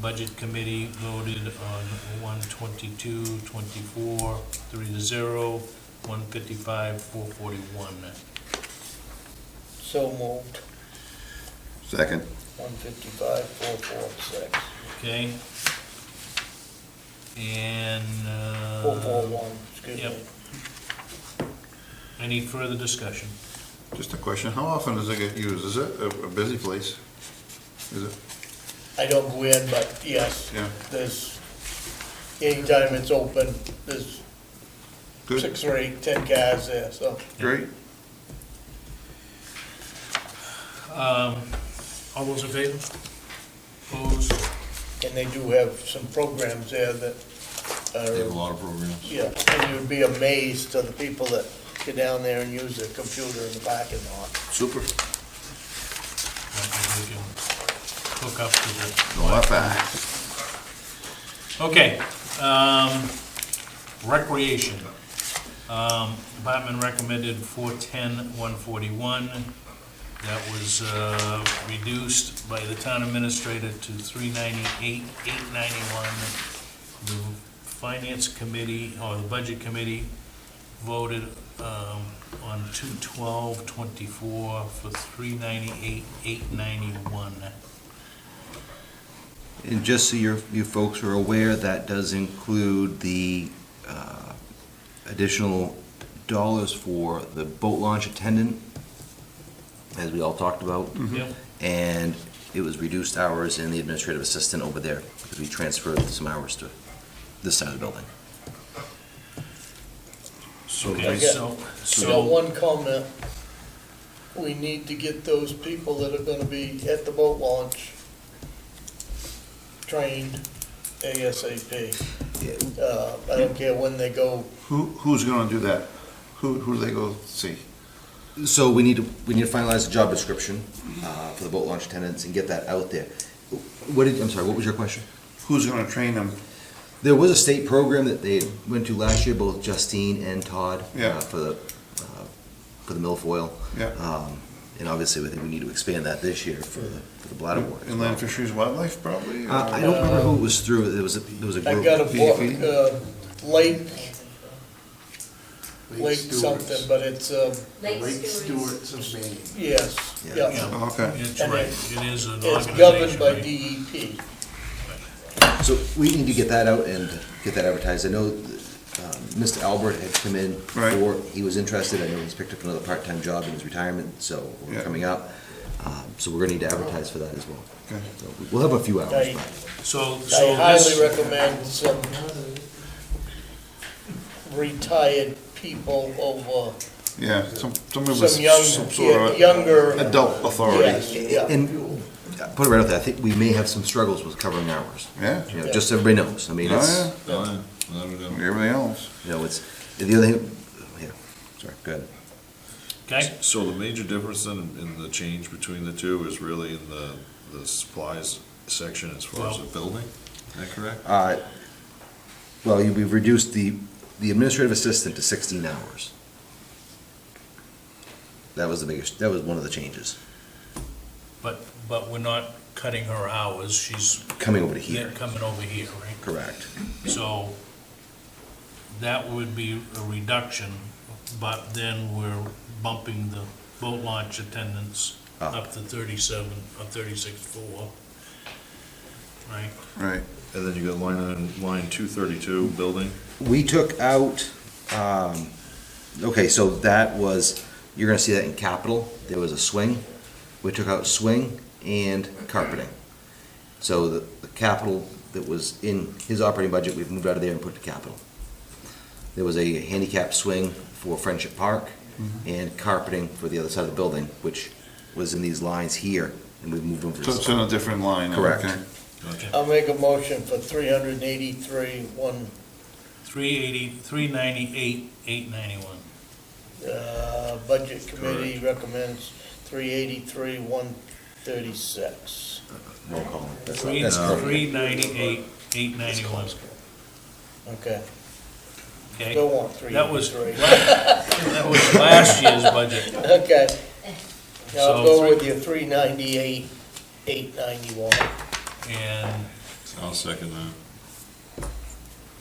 Budget committee voted on 122, 24, 3-0, 155, 441. So moved. Second. 155, 446. Okay. And, 441, excuse yep. me. Any further discussion? Just a question, how often does it get used? Is it a busy place? Is it? I don't go in, but yes, Yeah. there's, anytime it's open, there's Good, 6 or 8, 10 cars there, so. great. All those in favor? Opposed? And they do have some programs there that They have a are, lot of programs. yeah, and you'd be amazed to the people that get down there and use their computer in the parking lot. Super. I think we can hook up to the. No, not bad. Okay, recreation. Department recommended 410, 141. That was reduced by the town administrator to 398, 891. The finance committee, or the budget committee, voted on 212.24 for 398, 891. And just so you folks are aware, that does include the additional dollars for the boat launch attendant, as we all talked about. Yep. And it was reduced hours in the administrative assistant over there, because we transferred some hours to this side of the building. So Okay, they- so, I got one comment. We need to get those people that are gonna be at the boat launch trained ASAP. I don't care when they go. Who's gonna do that? Who do they go see? So we need to finalize the job description for the boat launch attendants and get that out there. I'm sorry, what was your question? Who's gonna train them? There was a state program that they went to last year, both Justine and Todd, Yeah. for the milfoil. Yeah. And obviously, I think we need to expand that this year for the bladder board. as Inland well. Fisheries Wildlife, probably? or- I don't remember who it was through. There was a I group. got a book, PDP? Lake something, but it's, Lake Lake Stewards. Stewards of Maine. yes, Yeah. yeah. yeah, Oh, okay. it's And right, it- it is an It's organization. governed by right? DEP. So we need to get that out and get that advertised. I know Mr. Albert had come in Right. before. He was interested. I know he's picked up another part-time job in his retirement, so we're Yeah. coming up. So we're gonna need to advertise for that as well. Okay. So we'll have a few hours. I, So I highly this, recommend some retired people over Yeah, somebody with some young, some sort of younger. adult Yes, authority. yeah. And put it right out there, I think we may have some struggles with covering hours. Yeah, You know, just so everybody knows. I mean, oh, it's, yeah, Oh, yeah, without a doubt. everything else. you know, it's, the other thing, yeah, sorry, go ahead. okay, So the major difference then in the change between the two is really in the supplies section as far as the building? Is that correct? Well, we've reduced the administrative assistant to 16 hours. That was the biggest, that was one of the changes, But we're not cutting her hours, she's coming over to here, coming over here, right? correct. So that would be a reduction, but then we're bumping the boat launch attendance up to 37 or 36.4, right? Right. And then you got line 232, building. We took out, okay, so that was, you're gonna see that in capital, there was a swing. We took out swing and carpeting. So the capital that was in his operating budget, we've moved out of there and put to capital. There was a handicap swing for Friendship Park and carpeting for the other side of the building, which was in these lines here, and we've moved them to. So it's in a different line. Correct. okay. I'll make a motion for 383, 398, 891. Budget committee recommends 383, 136. Roll call. That's 398, 891. Okay, Okay, still want that was, 383. that was last year's budget. Okay. Now I'll So go three- with your 398, 891. And I'll second that.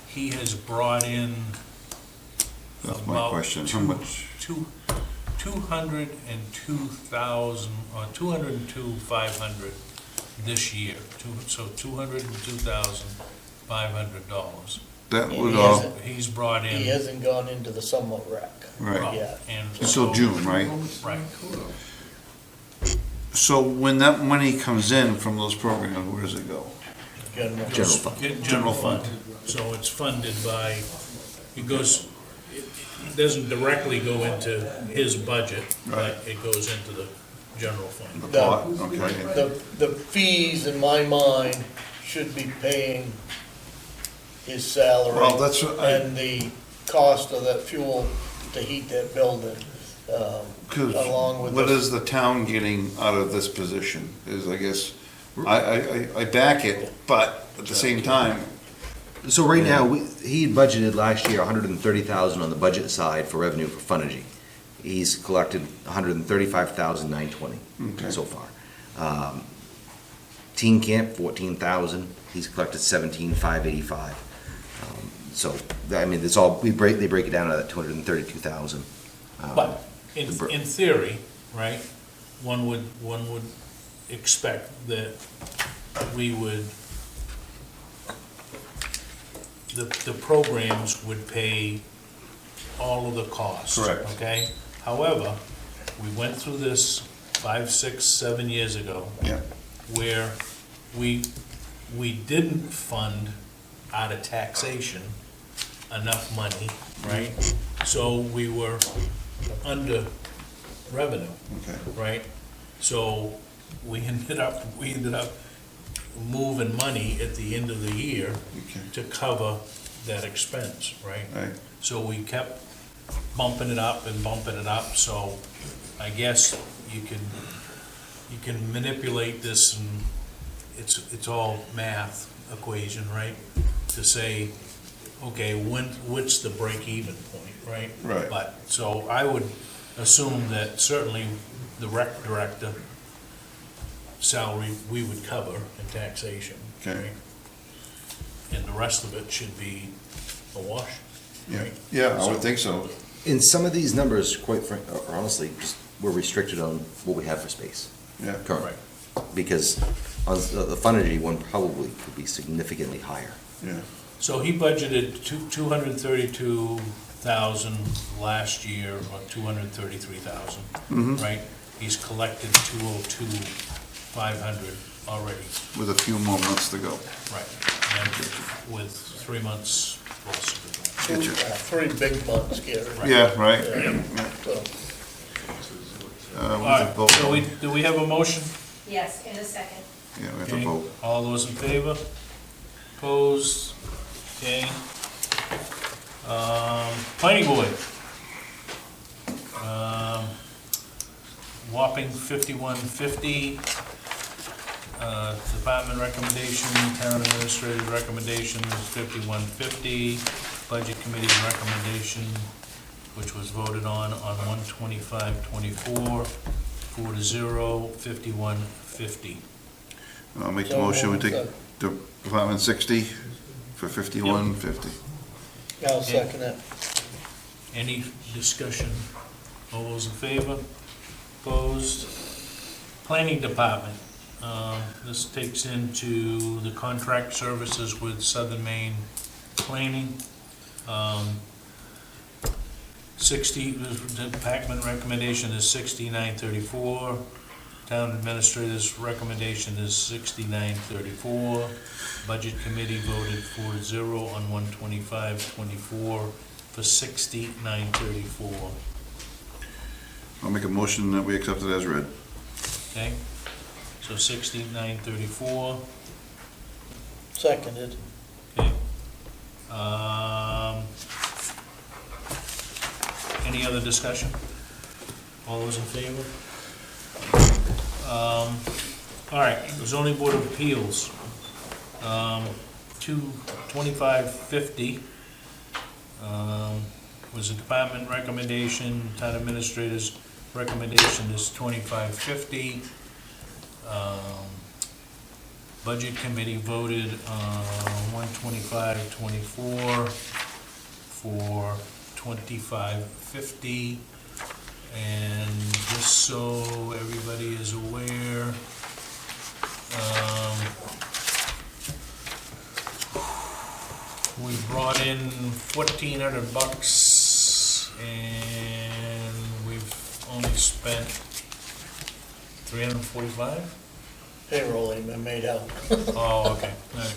he has brought in That's my about question. How much? 202,000, or 202,500 this year. So $202,500. That He would all, hasn't- He's brought He in. hasn't gone into the summer rec. right. Yeah. And Until so- June, right? Right. So when that money comes in from those programs, where does it go? General. General fund. General fund. So it's funded by, it doesn't directly go into his budget, Right. but it goes into the general fund. The No. pot, okay. The fees, in my mind, should be paying his salary. Well, that's what And the cost of that fuel to heat that building, along with. What this- is the town getting out of this position, is I guess, I back it, but at the same time, So right now, he had budgeted last year 130,000 on the budget side for revenue for Funnergy. He's collected 135,920 Okay. so far. Teen Camp, 14,000, he's collected 17,585. So, I mean, it's all, they break it down to that 232,000. But in theory, right, one would expect that we would, the programs would pay all of the costs. Correct. Okay? However, we went through this 5, 6, 7 years ago. Yeah. Where we didn't fund out of taxation enough money, right? So we were under revenue, okay, right? So we ended up moving money at the end of the year okay, to cover that expense, right? right. So we kept bumping it up and bumping it up, so I guess you can manipulate this, and it's all math equation, right? To say, okay, what's the break-even point, right? Right. But, so I would assume that certainly the rec director salary, we would cover in taxation. Okay. right? And the rest of it should be a wash, Yeah, right? yeah, I would think so. In some of these numbers, quite frankly, or honestly, just we're restricted on what we have for space Yeah, currently. Because on the Funnergy one probably could be significantly higher. yeah, So he budgeted 232,000 last year, or 233,000, right? He's collected 202,500 already, with a few more months to go. right? And with 3 months plus. Gotcha. 3 big months, Gary. Yeah, right. Yeah. So, We All have to right, vote. so do we have a motion? Yes, in a second. Yeah, we have to Okay. vote. All those in favor? Opposed? Okay. Planning board. Whopping 5150. Department recommendation, town administrative recommendation is 5150. Budget committee recommendation which was voted on 1/25/24, 4-0, 5150. I'll make the So motion, we moved. take Department 60 for 5150. I'll second it. Any discussion? All those in favor? Opposed? Planning Department, this takes into the contract services with Southern Maine Planning. 60, the department recommendation is 6934. Town administrator's recommendation is 6934. Budget committee voted 4-0 on 1/25/24 for 6934. I'll make a motion that we accept it as read. Okay? So 6934. Seconded. Okay. Any other discussion? All those in favor? All right, the zoning board of appeals, 2550 was a department recommendation, town administrator's recommendation is 2550. Budget committee voted 1/25/24 for 2550. And just so everybody is aware, we brought in $1,400 and we've only spent 345? Payroll ain't been made out. Oh, okay, all right.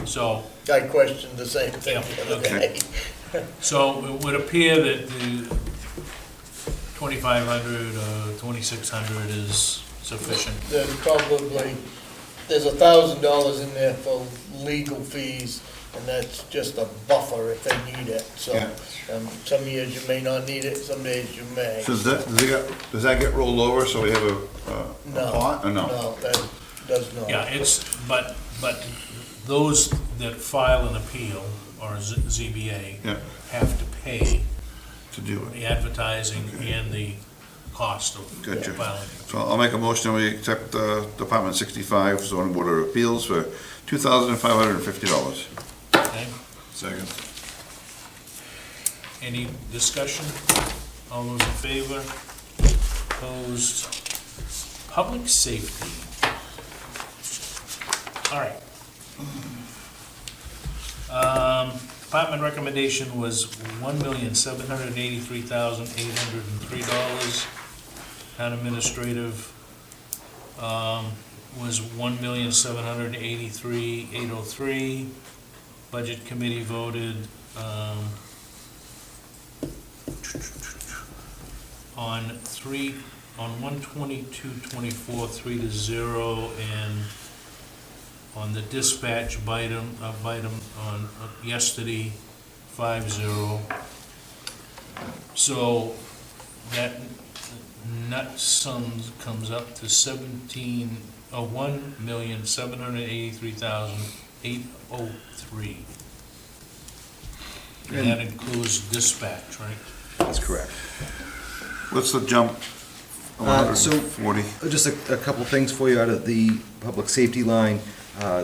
So, I questioned the same thing Yeah, the other okay. day. so it would appear that the 2,500 or 2,600 is sufficient. There's probably, there's $1,000 in there for legal fees, and that's just a buffer if they need it, so. Yeah. Some years you may not need it, some days you may. So does that get rolled over so we have a pot, or no? No, that does not. Yeah, but those that file an appeal, or ZBA, Yeah, have to pay to do it. the advertising and the cost of Gotcha. filing. So I'll make a motion that we accept Department 65 zoning board of appeals for $2,550. Okay? Second. Any discussion? All those in favor? Opposed? Public safety. All right. Department recommendation was $1,783,803. Town administrative was $1,783,803. Budget committee voted on 1/22/24, 3-0, and on the dispatch item on yesterday, 5-0. So that net sum comes up to $1,783,803. And that includes dispatch, right? That's correct. What's the jump? So- 140? Just a couple things for you out of the public safety line.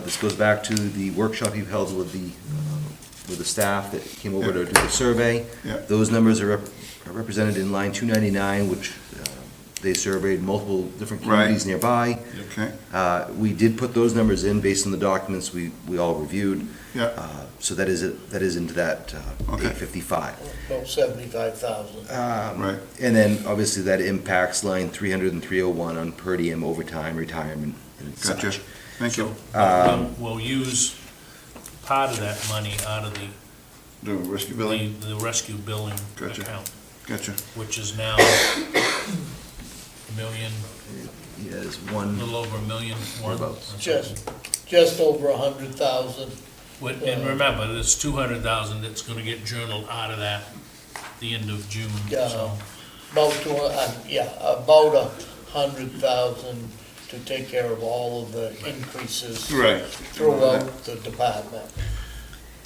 This goes back to the workshop you held with the staff that came over to do the survey. Yeah. Those numbers are represented in line 299, which they surveyed multiple different communities nearby. Okay, We did put those numbers in based on the documents we all reviewed. yeah, So that is into that Okay. 855. About 75,000. right. And then, obviously, that impacts line 300 and 301 on per diem, overtime, retirement, and such. Gotcha. Thank you. We'll use part of that money out of The rescue billing? the rescue billing Gotcha. account, Gotcha. which is now $1,000,000, Yes, a one, little over $1,000,000. Whereabouts? Just over 100,000. And remember, there's 200,000 that's gonna get journaled out of that the end of June, Yeah. so. About about 100,000 to take care of all of the increases Right. throughout the department,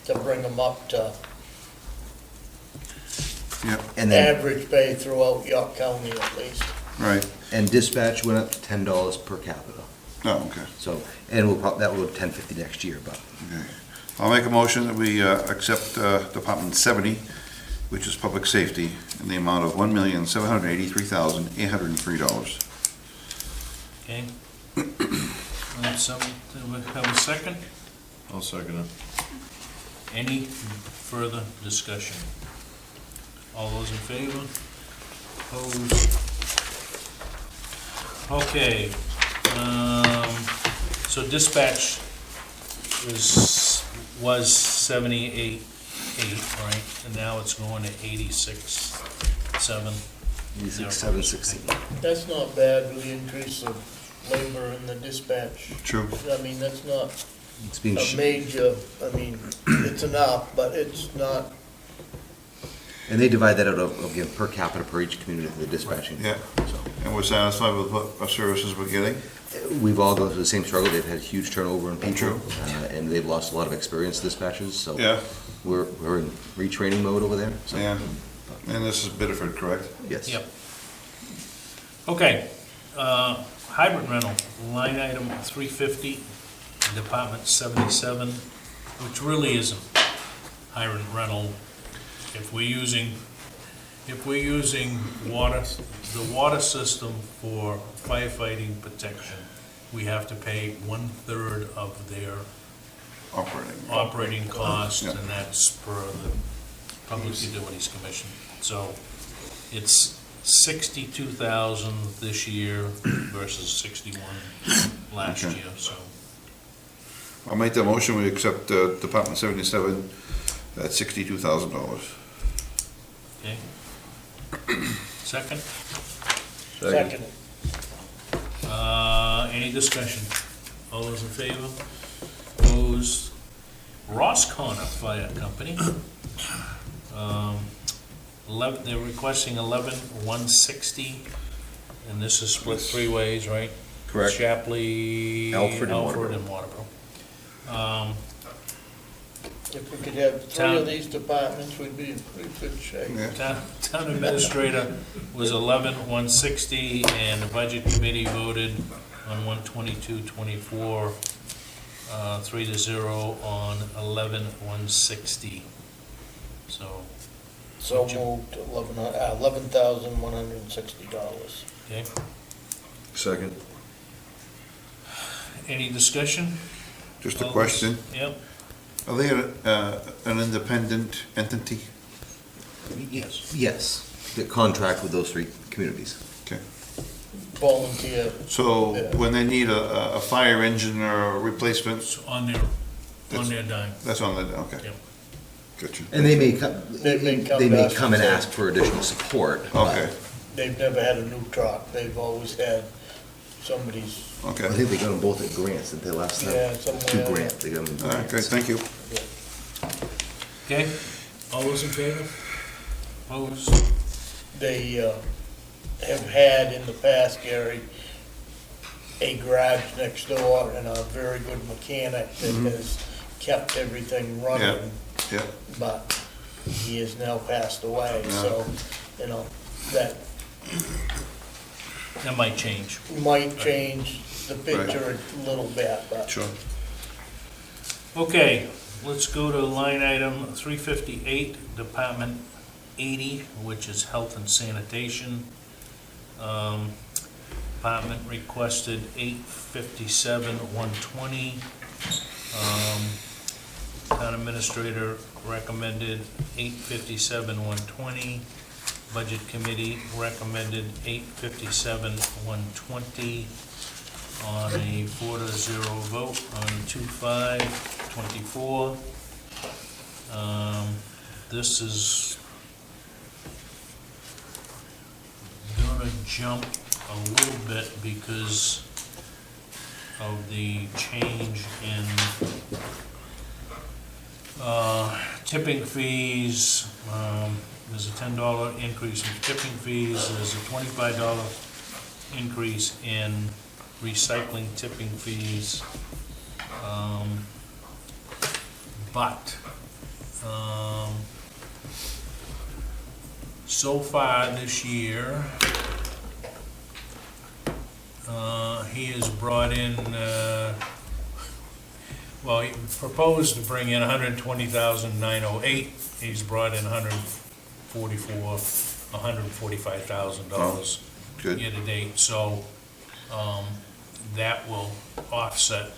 to bring them up to Yep, And then, average pay throughout York County at least. right. and dispatch went up to $10 per capita. Oh, okay. So, and that will go to $10.50 next year, but Okay. I'll make a motion that we accept Department 70, which is public safety, in the amount of $1,783,803. Okay? Do we have a second? I'll second it. Any further discussion? All those in favor? Opposed? Okay, so dispatch was 78.8, right? And now it's going to 86.7. 86,760. That's not bad with the increase of labor in the dispatch. True. I mean, that's not It's being, a major, I mean, it's enough, but it's not, and they divide that out of, again, per capita per each community, the dispatching. Yeah, and we're satisfied with what our services we're getting? We've all gone through the same struggle. They've had huge turnover in people, True. and they've lost a lot of experienced dispatchers, so Yeah, we're in retraining mode over there, so. yeah. And this is Biddeford, correct? Yes. Yep. Okay, hydrant rental, line item 350, Department 77, which really isn't hydrant rental. If we're using water, the water system for firefighting protection, we have to pay 1/3 of their operating cost, Yeah. and that's per the Public Utilities Commission. So it's 62,000 this year versus 61 last Okay. year, so. I'll make that motion, we accept Department 77 at $62,000. Okay. Second? second. Any discussion? All those in favor? Opposed? Ross Corner Fire Company. They're requesting 11,160, and this is split three ways, right? Correct. Shapley, Alfred, and and Waterboro. If we could have three Town- of these departments, we'd be in pretty good shape. Yeah. Town administrator was 11,160, and the budget committee voted on 122.24, 3-0 on 11,160. So, So moved, $11,160. okay, Second. any discussion? Just a All those- question, Yep, are they an independent entity? yes. Yes, the contract with those three communities. Okay. Volunteer, So Yeah. when they need a fire engine or a replacement, It's on their dime. that's on the, okay. Yep. Gotcha. And they may come, They may come they may back come and and say- ask for additional support. but Okay, they've never had a new truck, they've always had somebody's, okay. I think they got them both at grants, didn't they, last time? yeah, somewhere. 2 grants, they got them in All right, grants. great, thank you. Okay, all those in favor? Opposed? They have had in the past, Gary, a garage next door and a very good mechanic that has kept everything running, Yeah, but he has now passed away, Yeah. so, you know, that That might change. might change the picture a little bit, but sure. Okay, let's go to line item 358, Department 80, which is Health and Sanitation. Department requested 857,120. Town administrator recommended 857,120. Budget committee recommended 857,120 on a 4-0 vote on 2/5/24. This is gonna jump a little bit because of the change in tipping fees. There's a $10 increase in tipping fees, there's a $25 increase in recycling tipping fees. But so far this year, he has brought in, well, he proposed to bring in $120,908. He's brought in $145,000 Good. year to date, so that will offset.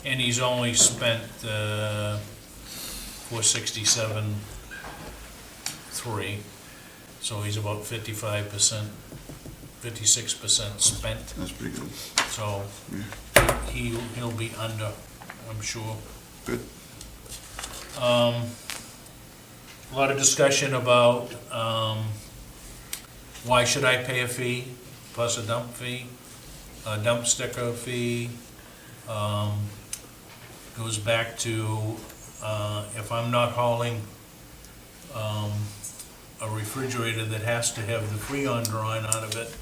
And he's only spent 467.3, so he's about 55%, 56% spent. That's pretty good. So he'll be under, I'm sure. Good. A lot of discussion about why should I pay a fee plus a dump fee, a dump sticker fee. Goes back to if I'm not hauling a refrigerator that has to have the Freon drawn out of it,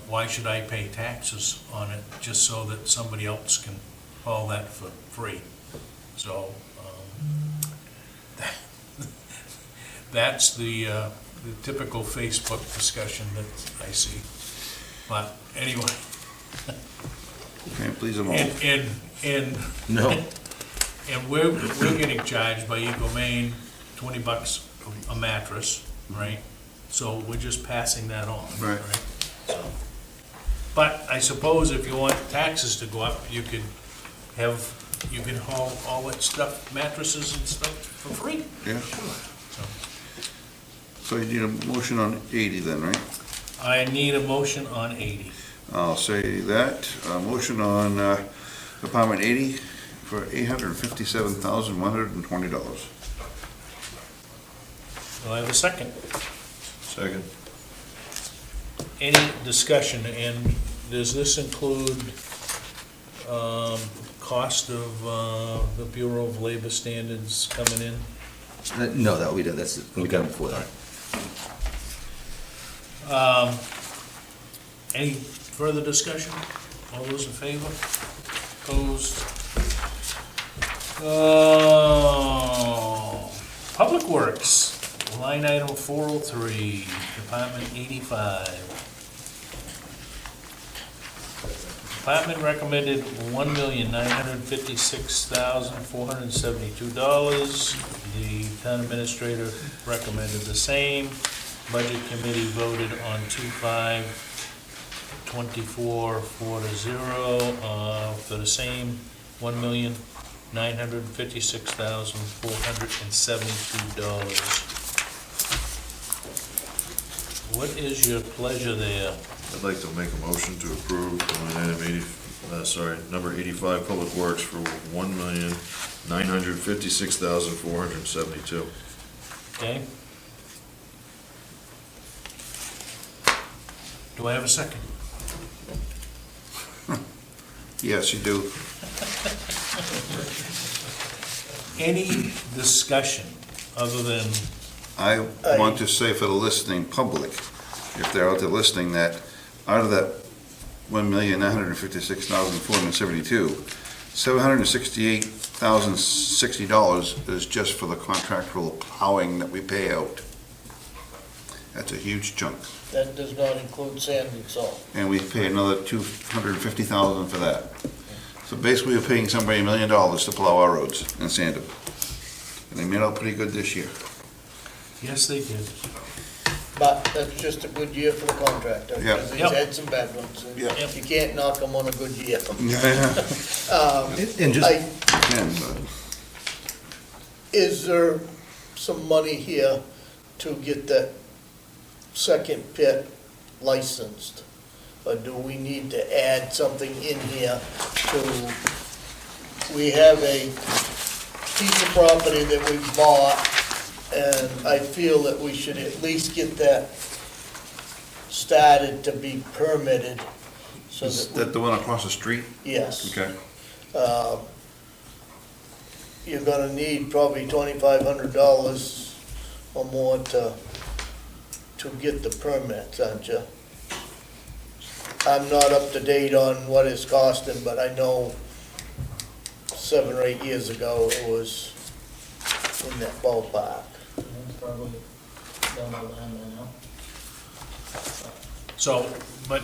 why should I pay taxes on it just so that somebody else can haul that for free? So that's the typical Facebook discussion that I see. But anyway. Can't please them all. And No. and we're getting charged by Eagle Maine $20 a mattress, right? So we're just passing that on. Right. So, but I suppose if you want taxes to go up, you could haul all that stuff, mattresses and stuff for free. Yeah. Sure. So you need a motion on 80 then, right? I need a motion on 80. I'll say that. Motion on Department 80 for $857,120. Do I have a second? Second. Any discussion, and does this include cost of the Bureau of Labor Standards coming in? No, that'll be done, that's, we done before that. Any further discussion? All those in favor? Opposed? Public Works, line item 403, Department 85. Department recommended $1,956,472. The town administrator recommended the same. Budget committee voted on 2/5/24 4-0 for the same $1,956,472. What is your pleasure there? I'd like to make a motion to approve line item number 85, Public Works for $1,956,472. Okay? Do I have a second? Yes, you do. Any discussion other than, I want to say for the listening public, if they're out there listening, that out of that $1,956,472, $768,060 is just for the contractual plowing that we pay out. That's a huge chunk. That does not include sand and salt. And we pay another $250,000 for that. So basically, we're paying somebody $1 million to plow our roads and sand them. And they made out pretty good this year. yes, they did. But that's just a good year for the contractor, Yeah. because he's Yep. had some bad ones. and Yeah. You can't knock him on a good year. And just, I- And, Is there some money here to get that second pit licensed? Or do we need to add something in here to, we have a piece of property that we bought, and I feel that we should at least get that started to be permitted, so is that, that the one across the street? yes. Okay. You're gonna need probably $2,500 or more to get the permits, aren't you? I'm not up to date on what it's costing, but I know 7 or 8 years ago, it was in that ballpark. Don't know when, I know. So, but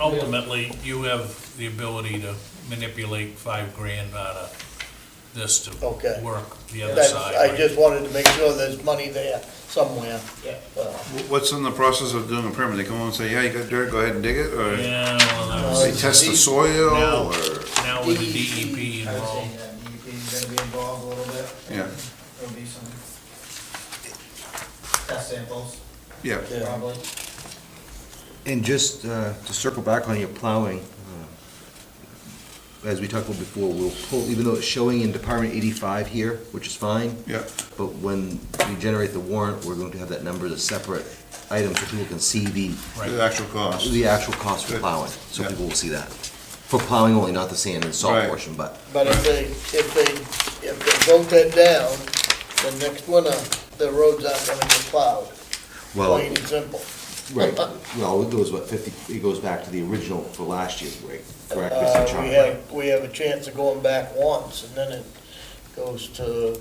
ultimately, you have the ability to manipulate $5,000 out of this to Okay. work the other That's, side. I right? just wanted to make sure there's money there somewhere. Yeah. What's in the process of doing a permit? They come on and say, yeah, you got dirt, go ahead and dig it, or Yeah, well, that was- they test the soil, Now- or, now with the DEP I would involved. say that DEP is gonna be involved a little bit. yeah, There'll be some test samples, yeah. Yeah. probably. And just to circle back on your plowing, as we talked about before, we'll pull, even though it's showing in Department 85 here, which is fine, Yeah, but when we generate the warrant, we're going to have that number as a separate item so people can see the the actual cost. actual cost for Good. plowing, so Yeah. people will see that. For plowing only, not the sand and salt Right. portion, but, But if they vote that down, then next winter, the roads aren't gonna get plowed, well, plain and simple. right, well, it goes, what, 50, it goes back to the original for last year's rate, correct? Mr. We Charlie? have a chance of going back once, and then it goes to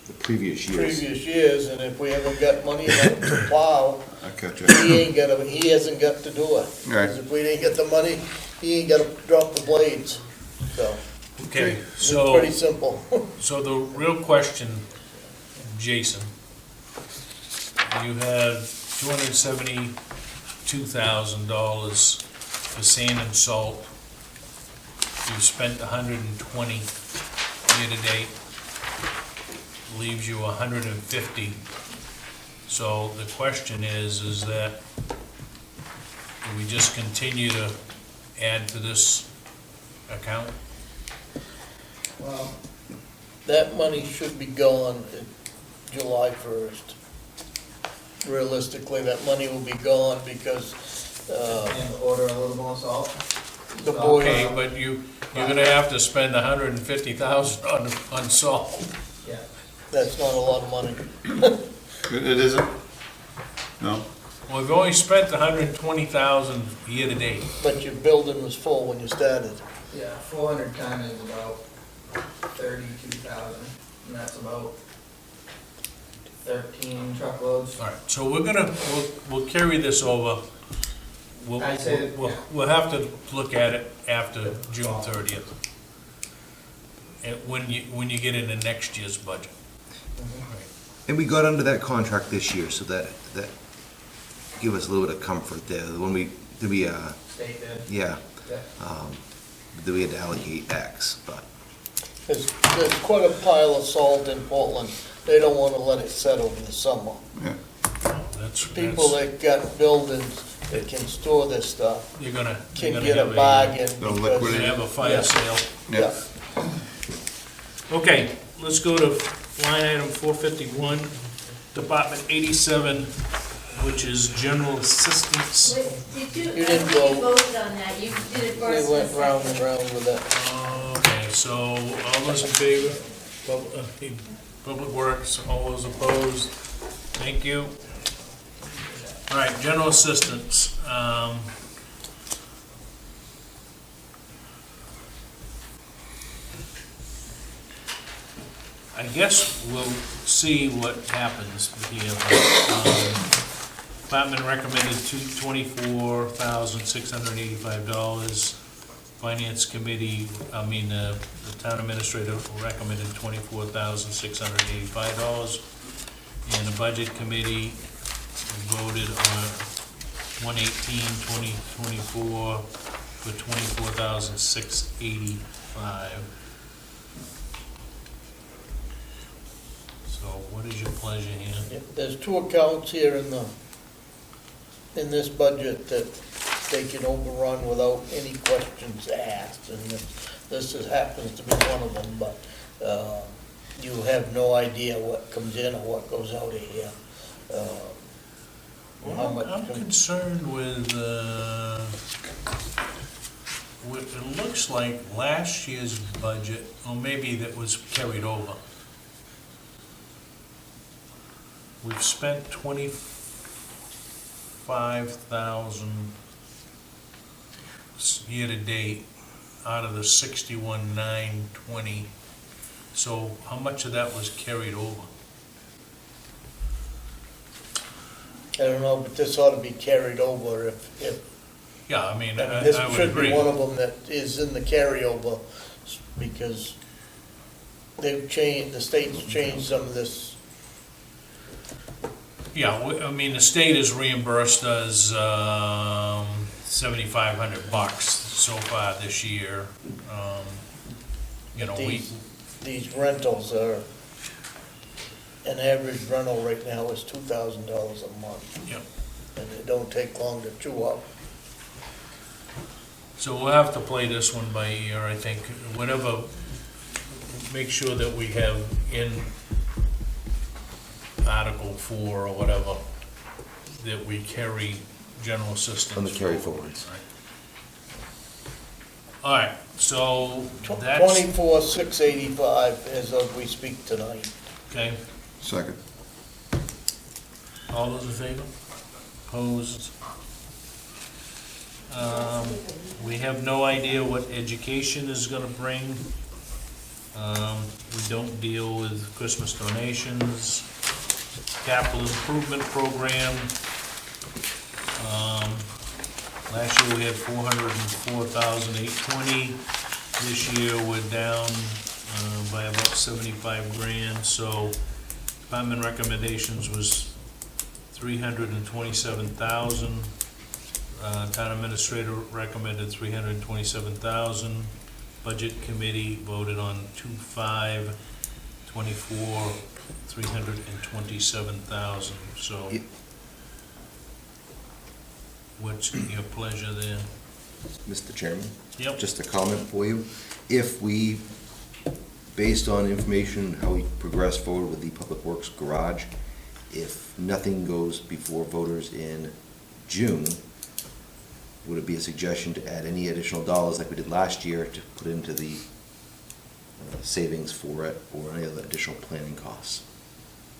The previous years. previous years, and if we haven't got money enough to plow, I catch you. he hasn't got to do it. Right. 'Cause if we didn't get the money, he ain't gotta drop the blades, so, Okay, it's so, pretty simple. so the real question, Jason, you have $272,000 for sand and salt. You've spent 120 year-to-date, leaves you 150. So the question is that, do we just continue to add to this account? Well, That money should be gone July 1st. Realistically, that money will be gone because, and order a little more salt. the boy, Okay, but you're gonna have to spend 150,000 on salt. Yeah. that's not a lot of money. It isn't? No? Well, we've only spent 120,000 year-to-date. But your building was full when you started. Yeah, 400 ton is about 32,000, and that's about 13 truckloads. All right, so we'll carry this over. I'd say, yeah. We'll have to look at it after June 30th. And when you get into next year's budget. And we got under that contract this year, so that give us a little bit of comfort there. When we, did we, State bid. yeah, Yeah. we had to allocate X, but, There's quite a pile of salt in Portland. They don't wanna let it set over the summer. Yeah. People that got buildings that can store this stuff You're gonna can get a have bargain No because. You're liquid. gonna have a fire sale. Yeah, Okay, let's go to line item 451, Department 87, which is general assistance. Did you, You I didn't don't think you vote. voted on that, you did it we first. went and round and second. round with that. Okay, so all those in favor? Public Works, all those opposed? Thank you. All right, general assistance. I guess we'll see what happens here. Department recommended $24,685. Finance committee, the town administrator recommended $24,685. And the budget committee voted on 1/18/2024 for $24,685. So what is your pleasure here? Yeah, there's two accounts here in this budget that they can overrun without any questions asked, and happens to be one of them, but, you have no idea what comes in or what goes out of here. How much I'm concerned with, it looks like last year's budget, or maybe that was carried over. We've spent 25,000 year-to-date out of the 61,920. So how much of that was carried over? I don't know, but this ought to be carried over if, Yeah, I mean, I this would should agree. be one of them that is in the carryover, because they've changed, the state's changed some of this. Yeah, I mean, the state has reimbursed us $7,500 so far this year. You know, These rentals are, an average rental right now is $2,000 a month. Yep. And it don't take long to chew up. So we'll have to play this one by ear, I think. Whatever, make sure that we have in Article 4 or whatever, that we carry general assistance. On the carry forwards. All right, so that's, 24,685 as of we speak tonight. okay, Second. all those in favor? Opposed? We have no idea what education is gonna bring. We don't deal with Christmas donations, capital improvement program. Last year we had 404,820. This year we're down by about 75 grand, so department recommendations was 327,000. Town administrator recommended 327,000. Budget committee voted on 2/5/24, 327,000, so Yep. what's your pleasure there? Mr. Chairman? Yep. Just a comment for you. If we, based on information, how we progress forward with the Public Works garage, if nothing goes before voters in June, would it be a suggestion to add any additional dollars like we did last year to put into the savings for it, or any other additional planning costs?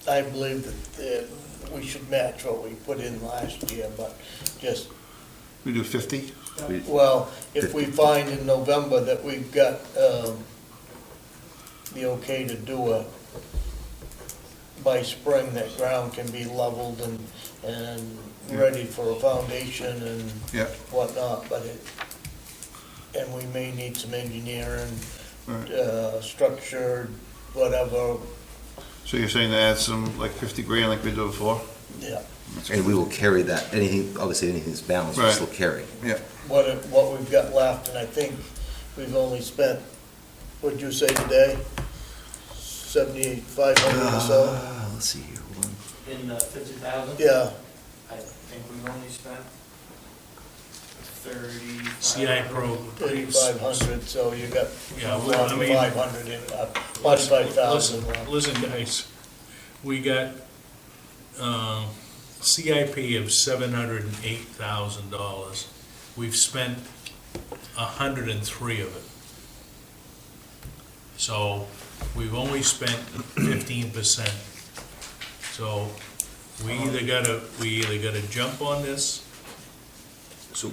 I believe that we should match what we put in last year, but just, We do 50? well, if we find in November that we've got the okay to do it, by spring, that ground can be leveled and ready for a foundation and Yeah. whatnot, but and we may need some engineering, Right. structure, whatever, So you're saying to add some, like 50 grand like we did before? yeah. And we will carry that, anything, obviously anything that's balanced, we'll Right. still carry. Yeah. What we've got left, and I think we've only spent, what'd you say today? 7,500 or so? Let's see here, hold on. In 50,000? Yeah, I think we've only spent 30. CI Pro. 3,500, so you got Yeah, well, I mean- 500 in, 45,000 left. Listen, guys, we got CIP of $708,000. We've spent 103 of it. So we've only spent 15%. So we either gotta jump on this. So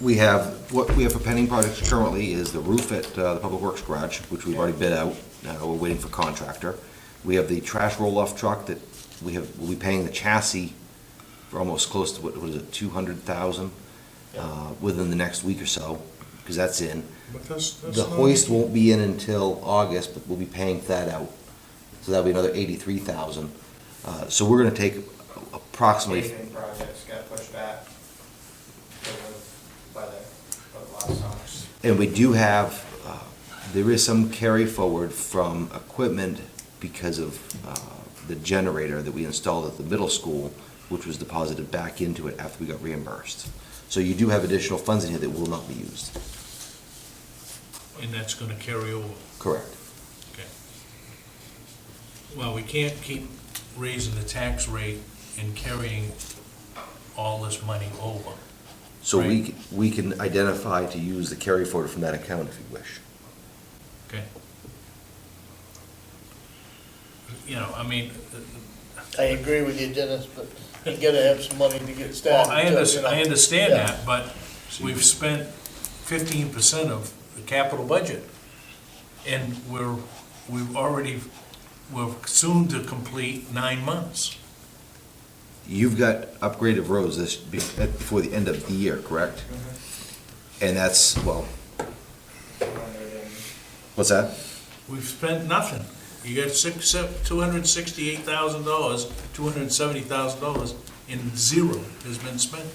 we have, what we have for pending projects currently is the roof at the Public Works garage, which we've already bid out. We're waiting for contractor. We have the trash roll-off truck that we'll be paying the chassis for almost close to, what is it, 200,000 within the next week or so, because that's in. The hoist won't be in until August, but we'll be paying that out. So that'll be another 83,000. So we're gonna take approximately, Paving projects got pushed back by the last summer. and we do have, there is some carry forward from equipment because of the generator that we installed at the middle school, which was deposited back into it after we got reimbursed. So you do have additional funds in here that will not be used. And that's gonna carry over. Correct. Okay. Well, we can't keep raising the tax rate and carrying all this money over. So Right. we can identify to use the carry forward from that account if you wish. Okay. You know, I mean, I agree with you, Dennis, but you gotta have some money to get well, started. I understand Yeah. that, but we've spent 15% of the capital budget. And we're soon to complete 9 months. You've got upgraded roads before the end of the year, correct? And that's, well, what's that? We've spent nothing. You got $268,000, $270,000, and zero has been spent.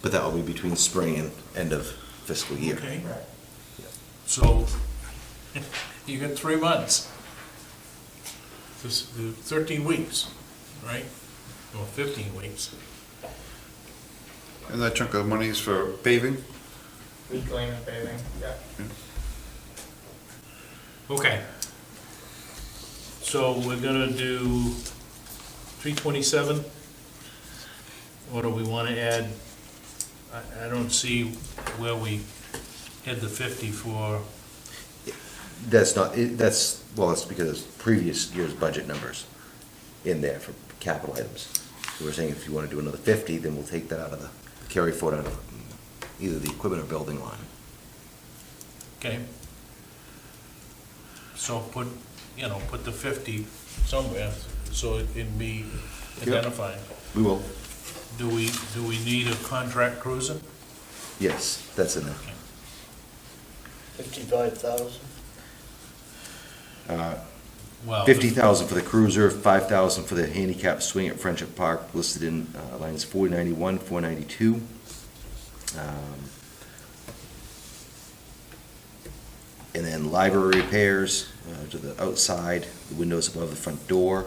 But that will be between spring and end of fiscal year. Okay? So, you got 3 months. 13 weeks, right? Or 15 weeks. And that chunk of money is for paving? Reclaim and paving, yeah. Okay. So we're gonna do 327? Or do we wanna add, I don't see where we had the 50 for, That's not, that's, well, that's because it's previous year's budget numbers in there for capital items. So we're saying if you want to do another 50, then we'll take that out of the, carry forward out of either the equipment or building line. okay? So put the 50 somewhere, so it can be identified. We will. Do we need a contract cruiser? Yes, that's in there. 55,000. Well, 50,000 for the cruiser, 5,000 for the handicap swing at Friendship Park, listed in lines 491, 492. And then library repairs to the outside, the windows above the front door,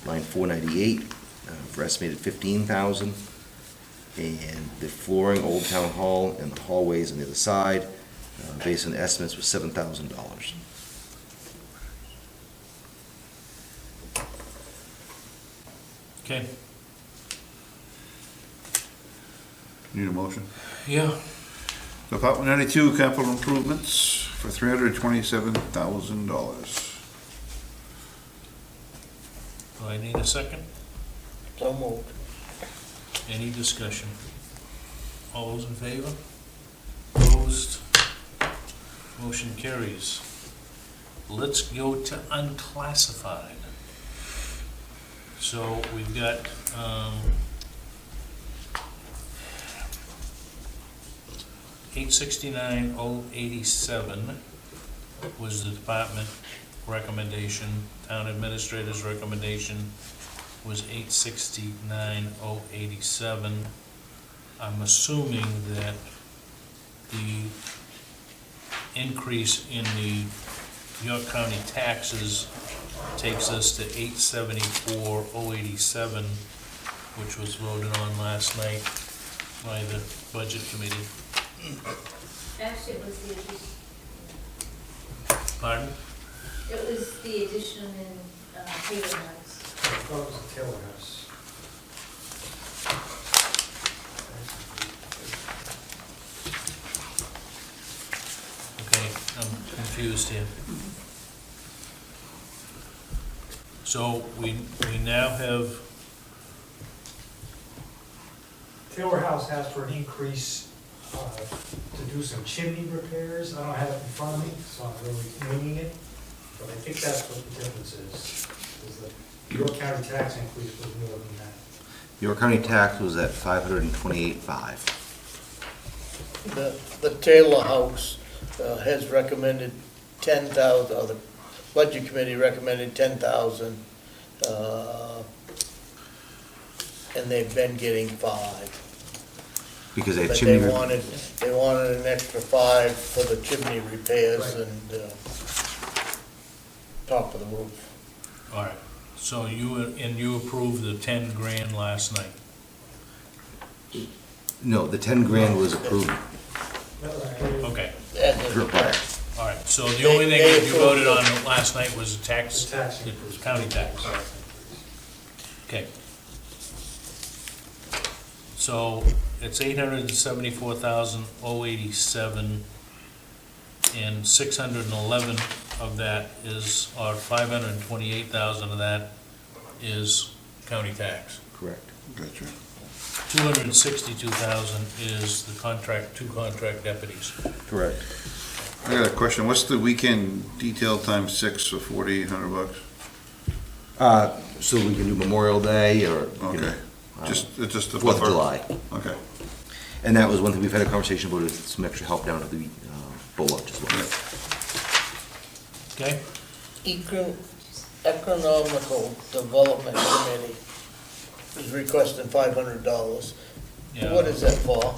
line 498, for estimated 15,000. And the flooring, Old Town Hall, and the hallways on the other side, based on estimates, was $7,000. okay, Need a motion? yeah, Department 92, capital improvements for $327,000. do I need a second? So moved. Any discussion? All those in favor? Opposed? Motion carries. Let's go to unclassified. So we've got, $869,087 was the department recommendation. Town administrator's recommendation was $869,087. I'm assuming that the increase in the York County taxes takes us to $874,087, which was voted on last night by the budget committee. Actually, it was the addition, Pardon? it was the addition in Taylor House. That was a Taylor House. Okay, I'm confused here. So we now have, Taylor House asked for an increase to do some chimney repairs. I don't have it in front of me, so I'm really winging it, but I think that's what the difference is the York County tax increase was more than that. York County tax was at $528,500. The Taylor House has recommended 10,000, or the Budget Committee recommended 10,000, and they've been getting 5. Because they had But chimney. they wanted an extra 5 for the chimney repairs Right. and top of the roof. all right, so you approved the 10 grand last night. No, the 10 grand was approved. Okay, And the- Right. all right, so the only thing that you voted on last night was the tax, The tax the increase. county tax. Okay. So it's $874,087, and 611 of that is, or 528,000 of that is county tax. Correct. Gotcha. 262,000 is the two contract deputies. Correct. I got a question. What's the weekend detail times 6 for $4,800? So we can do Memorial Day or we can, Okay. Just the. 4th of July. Okay. And that was one thing we've had a conversation about, is some extra help down at the boat launch as well. Okay? Economical Development Committee is requesting $500. Yeah. What is that for?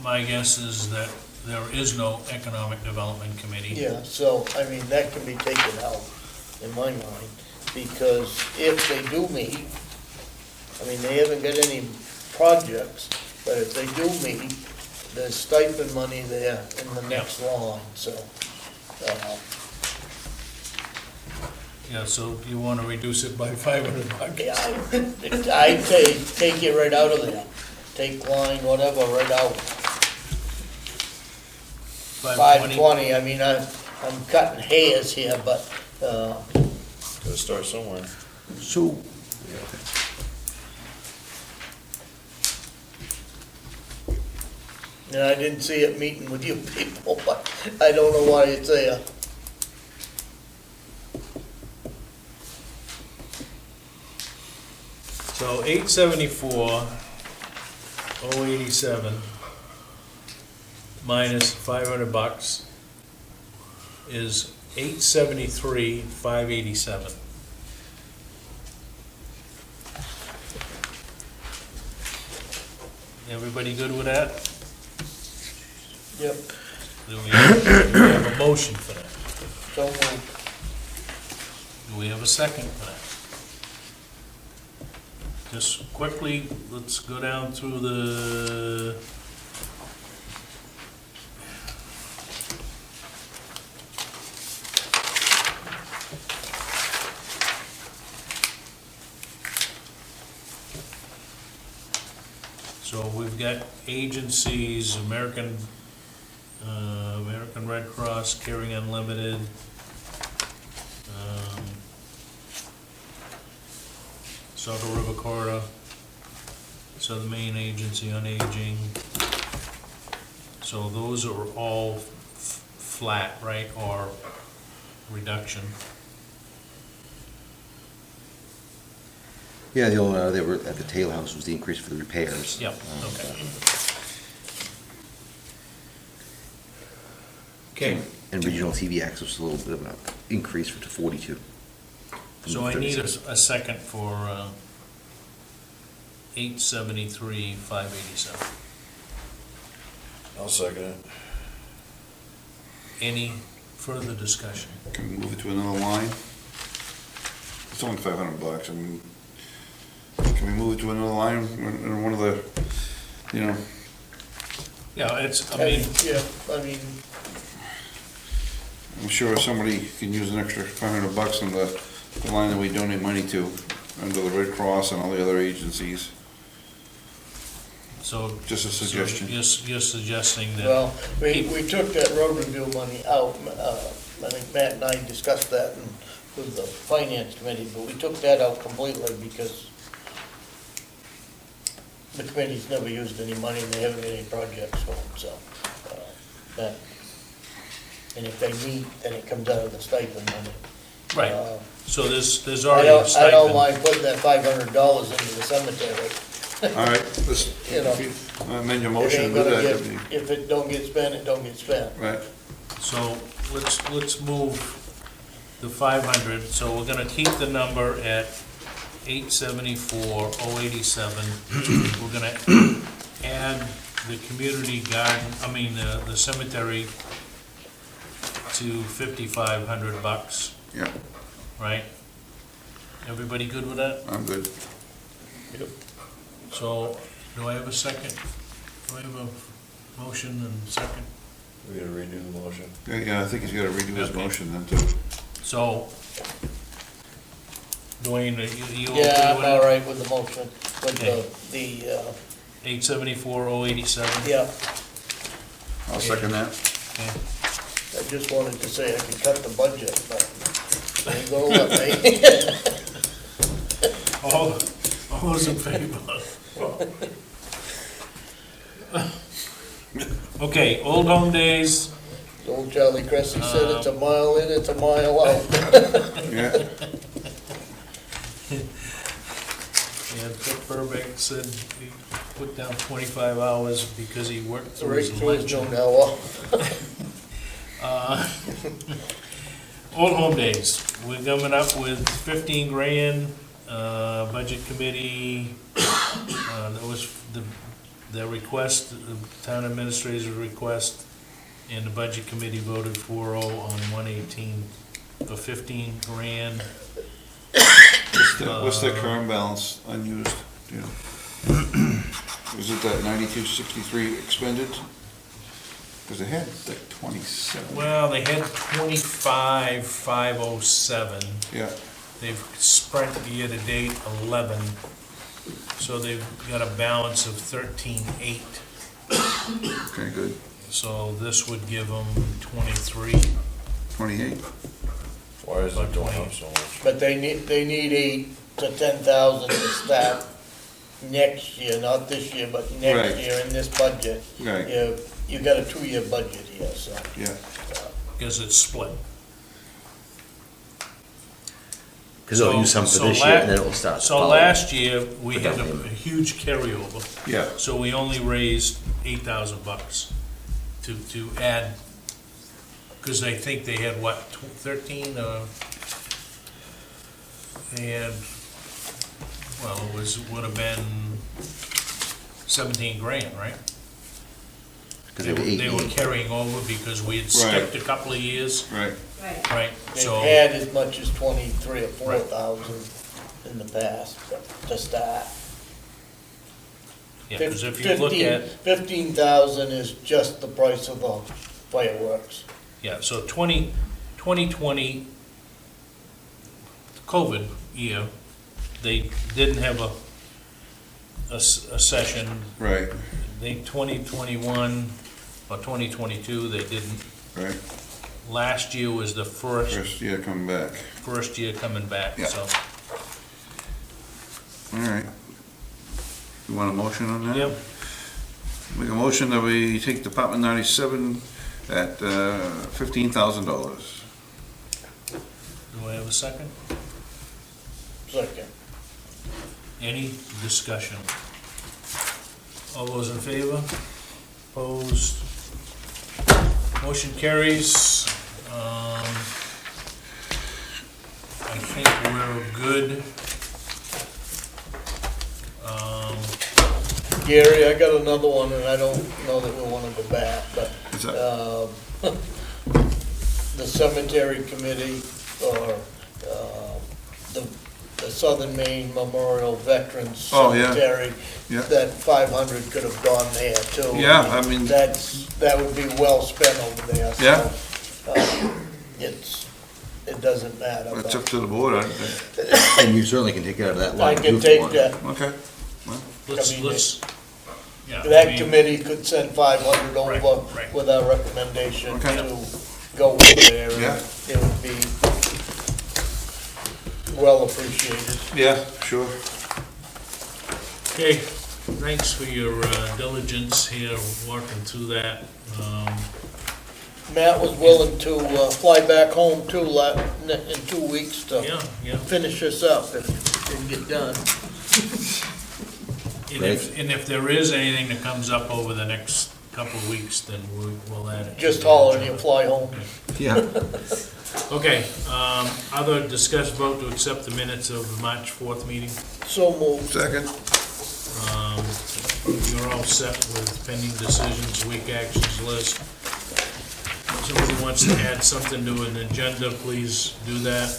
My guess is that there is no Economic Development Committee. Yeah, so, I mean, that can be taken out, in my mind, because if they do meet, I mean, they haven't got any projects, but if they do meet, there's stipend money there in the next line, so. Yeah, so you want to reduce it by $500? Yeah, I take it right out of there. Take line, whatever, right out. 520, I mean, I'm cutting hairs here, but, Gotta start somewhere. So, and I didn't see it meeting with you people, but I don't know why it's there. So 874, 087 minus $500 is 873, 587. Everybody good with that? Yep, Do we have a motion for that? so moved. Do we have a second for that? Just quickly, let's go down through the... So we've got agencies, American Red Cross, Caring Unlimited, Saco River Corridor, Southern Maine Agency on Aging. So those are all flat, right, or reduction? yeah, the only, they were at the Taylor House was the increase for the repairs. Yep, okay. Okay, And regional TV access was a little bit of an increase to 42. from so I need 36. a second for 873, 587. I'll second it. Any further discussion? Can we move it to another line? It's only $500, I mean, can we move it to another line, in one of the, you know, Yeah, it's, I mean, Yeah, I mean, I'm sure somebody can use an extra $500 on the line that we donate money to, under the Red Cross and all the other agencies, so. just a suggestion. So you're suggesting that, well, we took that road review money out, I think Matt and I discussed that with the finance committee, but we took that out completely because the committee's never used any money and they haven't got any projects for them, so, that. And if they meet, then it comes out of the stipend money. right, so there's I already a don't stipend. mind putting that $500 into the cemetery. All right, let's, You know, if you amend your It motion ain't and do gonna that, get, that'd be, if it don't get spent, it don't get spent. right, So let's move the 500, so we're gonna keep the number at 874, 087. We're gonna add the community garden, the cemetery to $5,500, yeah, right? Everybody good with that? I'm good. So, do I have a second? Do I have a motion and second? We gotta redo the motion. Yeah, I think he's gotta redo his Okay. motion then too. So, Dwayne, you okay with it? Yeah, I'm all right with the motion, with Okay. the, 874, 087? yeah, I'll second that. Okay. I just wanted to say I could cut the budget, but they ain't gonna let me. All those in favor? Okay, Old Home Days, Old Charlie Cressy said it's a mile in, it's a mile out. Yeah, And Dick Burbank said he put down 25 hours because he worked through Right, his so it's lunch. no hour. Old Home Days, we're coming up with 15 grand, budget committee, that was the request, the town administrator's request, and the budget committee voted 4-0 on 118 for 15 grand. What's the current balance unused, do you know? Was it that 9263 expended? Because they had like 27. Well, they had 25,507. Yeah, They've spent year-to-date 11, so they've got a balance of 13,800. okay, good. So this would give them 23. 28. Why is it going up so much? But they need 8 to 10,000 to start next year, not this year, but Right. next year in this budget. Right. You got a 2-year budget here, so. Yeah, Because it's split. Because they'll use some for So this year, and then it'll start. So last year, we Put had down a payment. huge carryover, yeah, so we only raised $8,000 to add, because I think they had, what, 13, they had, well, would have been 17 grand, right? Because they were eight. They were carrying over because we had skipped a couple of years, right. Right. right? They've So, had as much as 23 or 4,000 in the past, but to start. yeah, because if you look at, 15,000 is just the price of the fireworks. yeah, so 2020, COVID year, they didn't have a session. Right, I think 2021 or 2022, they didn't. right. Last year was the first First year coming back. year coming back, Yeah. so. All right. You want a motion on that? Yep. Make a motion that we take Department 97 at $15,000. Do I have a second? Second. Any discussion? All those in favor? Opposed? Motion carries. I think we're good. Gary, I got another one, and I don't know that we want to go back, but Is that, the cemetery committee, or the Southern Maine Memorial Veterans Oh, yeah. Cemetery, Yeah. that 500 could have gone there too. Yeah, I mean- That would be well spent over there, so. Yeah. It doesn't matter. it's but up to the board, I think. And you certainly can take it out of that I line. too, can if you take want. that. Okay. Let's, I mean, yeah. I That mean, committee could send 500 Right, over right. with our recommendation Okay. to go over there. and Yeah. It would be well appreciated. Yeah, sure. Okay, thanks for your diligence here, walking through that. Matt was willing to fly back home too in 2 weeks to Yeah. finish this up if it didn't get done. And if there is anything that comes up over the next couple of weeks, then we'll add it. Just holler and you fly home. Yeah. Okay, other discuss vote to accept the minutes of the March 4th meeting. So moved. Second. You're all set with pending decisions, week actions list. If somebody wants to add something to an agenda, please do that.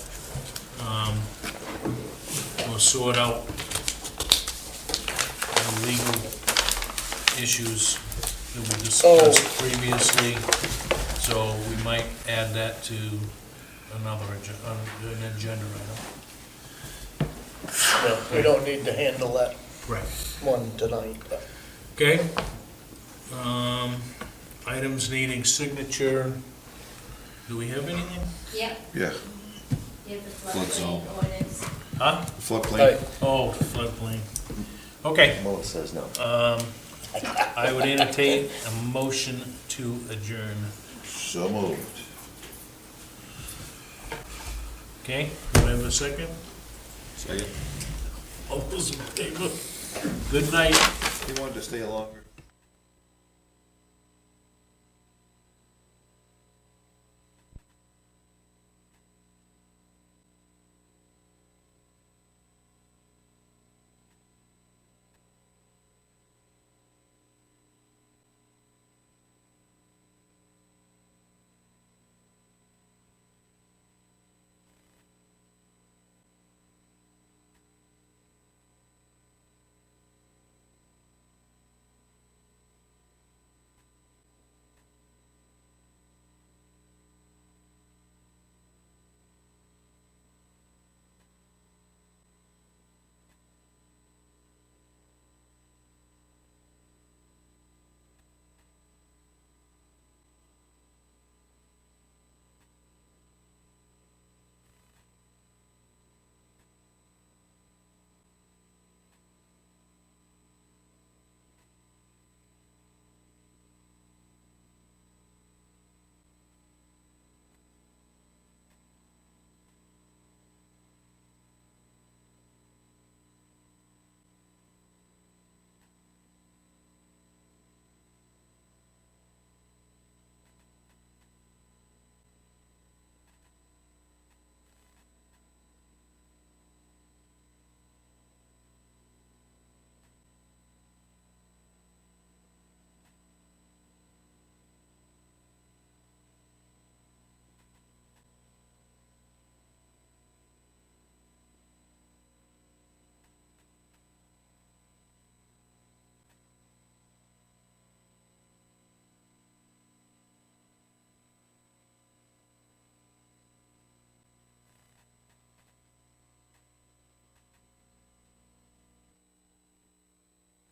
We'll sort out the legal issues that we discussed previously, so we might add that to another an agenda item. Yeah, we don't need to handle that Right. one tonight, but Okay. Items needing signature. Do we have anything? Yep, Yeah, you have the Flood zone. floodplain ordinance. Huh? floodplain. Right. Oh, floodplain. Okay, Melissa says no. I would entertain a motion to adjourn. So moved. Okay, do I have a second? Second. All those in favor? Good night. He wanted to stay longer.